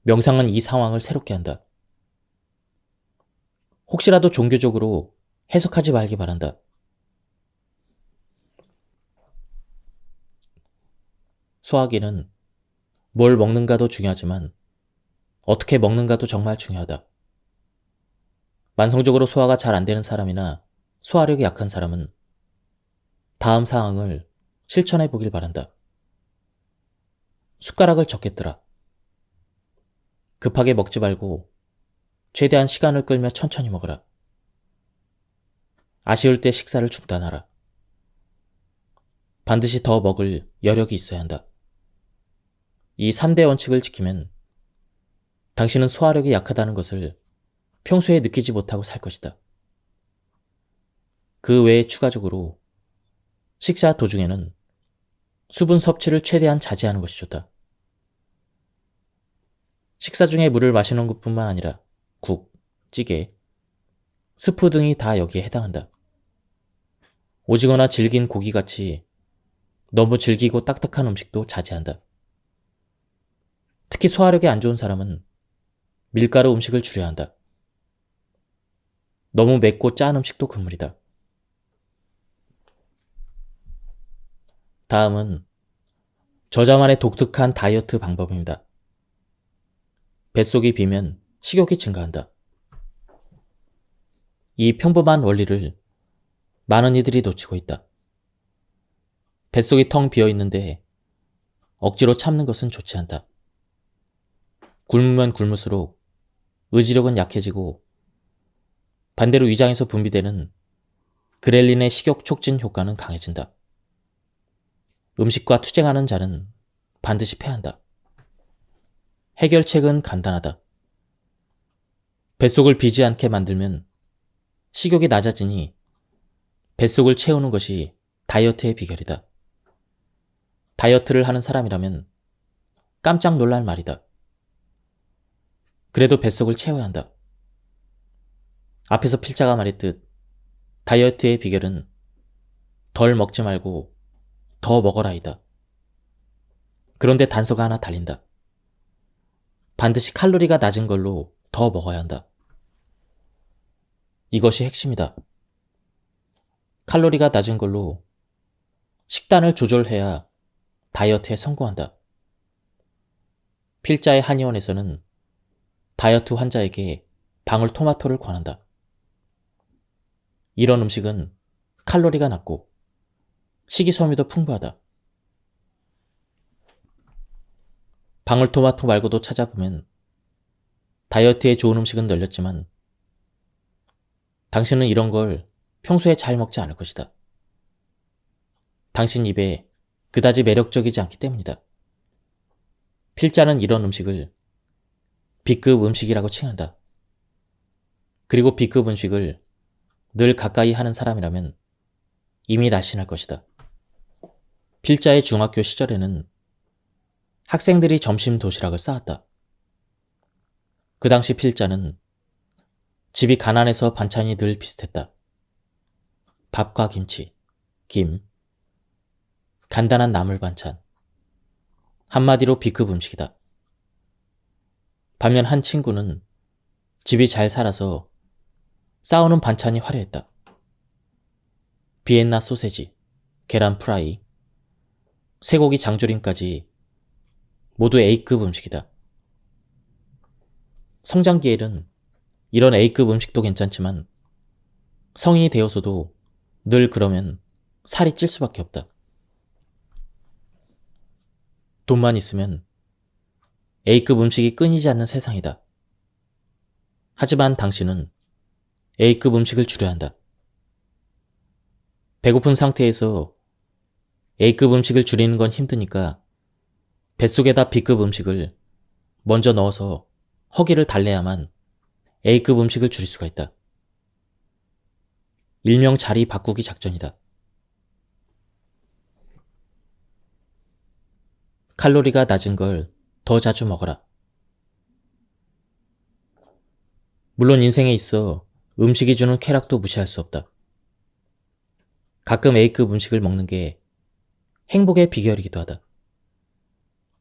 명상은 이 상황을 새롭게 한다. 혹시라도 종교적으로 해석하지 말기 바란다. 소화기는 뭘 먹는가도 중요하지만 어떻게 먹는가도 정말 중요하다. 만성적으로 소화가 잘 안 되는 사람이나 소화력이 약한 사람은 다음 사항을 실천해 보길 바란다. 숟가락을 적게 뜨라. 급하게 먹지 말고 최대한 시간을 끌며 천천히 먹으라. 아쉬울 때 식사를 중단하라. 반드시 더 먹을 여력이 있어야 한다. 이 3대 원칙을 지키면 당신은 소화력이 약하다는 것을 평소에 느끼지 못하고 살 것이다. 그 외에 추가적으로 식사 도중에는 수분 섭취를 최대한 자제하는 것이 좋다. 식사 중에 물을 마시는 것뿐만 아니라 국, 찌개, 스프 등이 다 여기에 해당한다. 오징어나 질긴 고기같이 너무 질기고 딱딱한 음식도 자제한다. 특히 소화력이 안 좋은 사람은 밀가루 음식을 줄여야 한다. 너무 맵고 짠 음식도 금물이다. 다음은 저자만의 독특한 다이어트 방법입니다. 뱃속이 비면 식욕이 증가한다. 이 평범한 원리를 많은 이들이 놓치고 있다. 뱃속이 텅 비어 있는데 억지로 참는 것은 좋지 않다. 굶으면 굶을수록 의지력은 약해지고 반대로 위장에서 분비되는 그렐린의 식욕 촉진 효과는 강해진다. 음식과 투쟁하는 자는 반드시 패한다. 해결책은 간단하다. 뱃속을 비지 않게 만들면 식욕이 낮아지니 뱃속을 채우는 것이 다이어트의 비결이다. 다이어트를 하는 사람이라면 깜짝 놀랄 말이다. 그래도 뱃속을 채워야 한다. 앞에서 필자가 말했듯 다이어트의 비결은 덜 먹지 말고 더 먹어라이다. 그런데 단서가 하나 달린다. 반드시 칼로리가 낮은 걸로 더 먹어야 한다. 이것이 핵심이다. 칼로리가 낮은 걸로 식단을 조절해야 다이어트에 성공한다. 필자의 한의원에서는 다이어트 환자에게 방울토마토를 권한다. 이런 음식은 칼로리가 낮고 식이섬유도 풍부하다. 방울토마토 말고도 찾아보면 다이어트에 좋은 음식은 널렸지만 당신은 이런 걸 평소에 잘 먹지 않을 것이다. 당신 입에 그다지 매력적이지 않기 때문이다. 필자는 이런 음식을 B급 음식이라고 칭한다. 그리고 B급 음식을 늘 가까이 하는 사람이라면 이미 날씬할 것이다. 필자의 중학교 시절에는 학생들이 점심 도시락을 싸왔다. 그 당시 필자는 집이 가난해서 반찬이 늘 비슷했다. 밥과 김치, 김, 간단한 나물 반찬. 한마디로 B급 음식이다. 반면 한 친구는 집이 잘 살아서 싸우는 반찬이 화려했다. 비엔나 소세지, 계란 프라이, 쇠고기 장조림까지 모두 A급 음식이다. 성장기에는 이런 A급 음식도 괜찮지만 성인이 되어서도 늘 그러면 살이 찔 수밖에 없다. 돈만 있으면 A급 음식이 끊이지 않는 세상이다. 하지만 당신은 A급 음식을 줄여야 한다. 배고픈 상태에서 A급 음식을 줄이는 건 힘드니까 뱃속에다 B급 음식을 먼저 넣어서 허기를 달래야만 A급 음식을 줄일 수가 있다. 일명 자리 바꾸기 작전이다. 칼로리가 낮은 걸 더 자주 먹어라. 물론 인생에 있어 음식이 주는 쾌락도 무시할 수 없다. 가끔 A급 음식을 먹는 게 행복의 비결이기도 하다.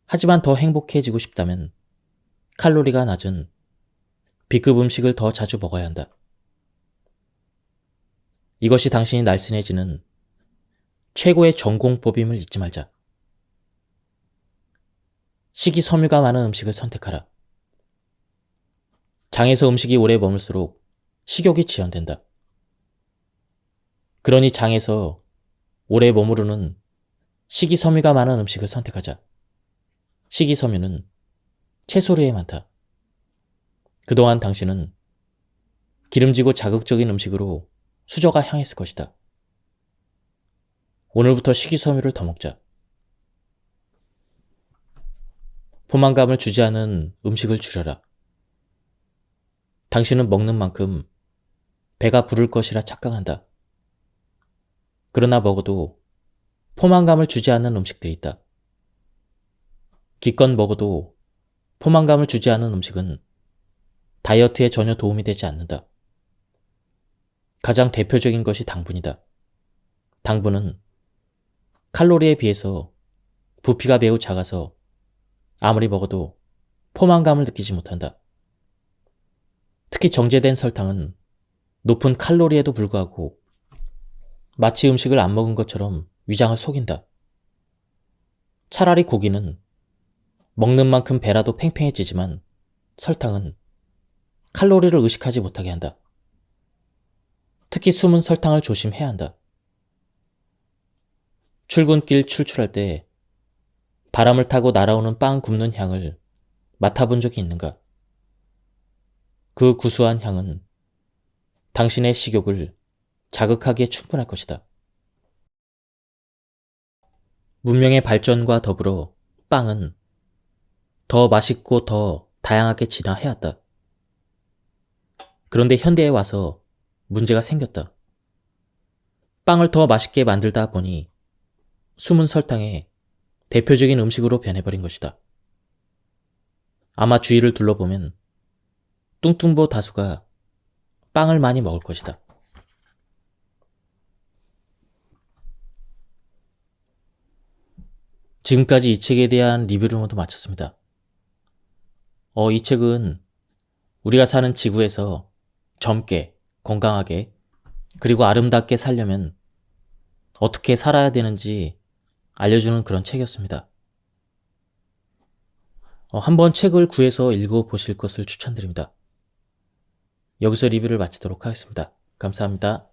하지만 더 행복해지고 싶다면 칼로리가 낮은 B급 음식을 더 자주 먹어야 한다. 이것이 당신이 날씬해지는 최고의 전공법임을 잊지 말자. 식이섬유가 많은 음식을 선택하라. 장에서 음식이 오래 머물수록 식욕이 지연된다. 그러니 장에서 오래 머무르는 식이섬유가 많은 음식을 선택하자. 식이섬유는 채소류에 많다. 그동안 당신은 기름지고 자극적인 음식으로 수저가 향했을 것이다. 오늘부터 식이섬유를 더 먹자. 포만감을 주지 않은 음식을 줄여라. 당신은 먹는 만큼 배가 부를 것이라 착각한다. 그러나 먹어도 포만감을 주지 않는 음식들이 있다. 기껏 먹어도 포만감을 주지 않은 음식은 다이어트에 전혀 도움이 되지 않는다. 가장 대표적인 것이 당분이다. 당분은 칼로리에 비해서 부피가 매우 작아서 아무리 먹어도 포만감을 느끼지 못한다. 특히 정제된 설탕은 높은 칼로리에도 불구하고 마치 음식을 안 먹은 것처럼 위장을 속인다. 차라리 고기는 먹는 만큼 배라도 팽팽해지지만 설탕은 칼로리를 의식하지 못하게 한다. 특히 숨은 설탕을 조심해야 한다. 출근길 출출할 때 바람을 타고 날아오는 빵 굽는 향을 맡아본 적이 있는가? 그 구수한 향은 당신의 식욕을 자극하기에 충분할 것이다. 문명의 발전과 더불어 빵은 더 맛있고 더 다양하게 진화해왔다. 그런데 현대에 와서 문제가 생겼다. 빵을 더 맛있게 만들다 보니 숨은 설탕의 대표적인 음식으로 변해버린 것이다. 아마 주위를 둘러보면 뚱뚱보 다수가 빵을 많이 먹을 것이다. 지금까지 이 책에 대한 리뷰를 모두 마쳤습니다. 이 책은 우리가 사는 지구에서 젊게, 건강하게, 그리고 아름답게 살려면 어떻게 살아야 되는지 알려주는 그런 책이었습니다. 한번 책을 구해서 읽어보실 것을 추천드립니다. 여기서 리뷰를 마치도록 하겠습니다. 감사합니다.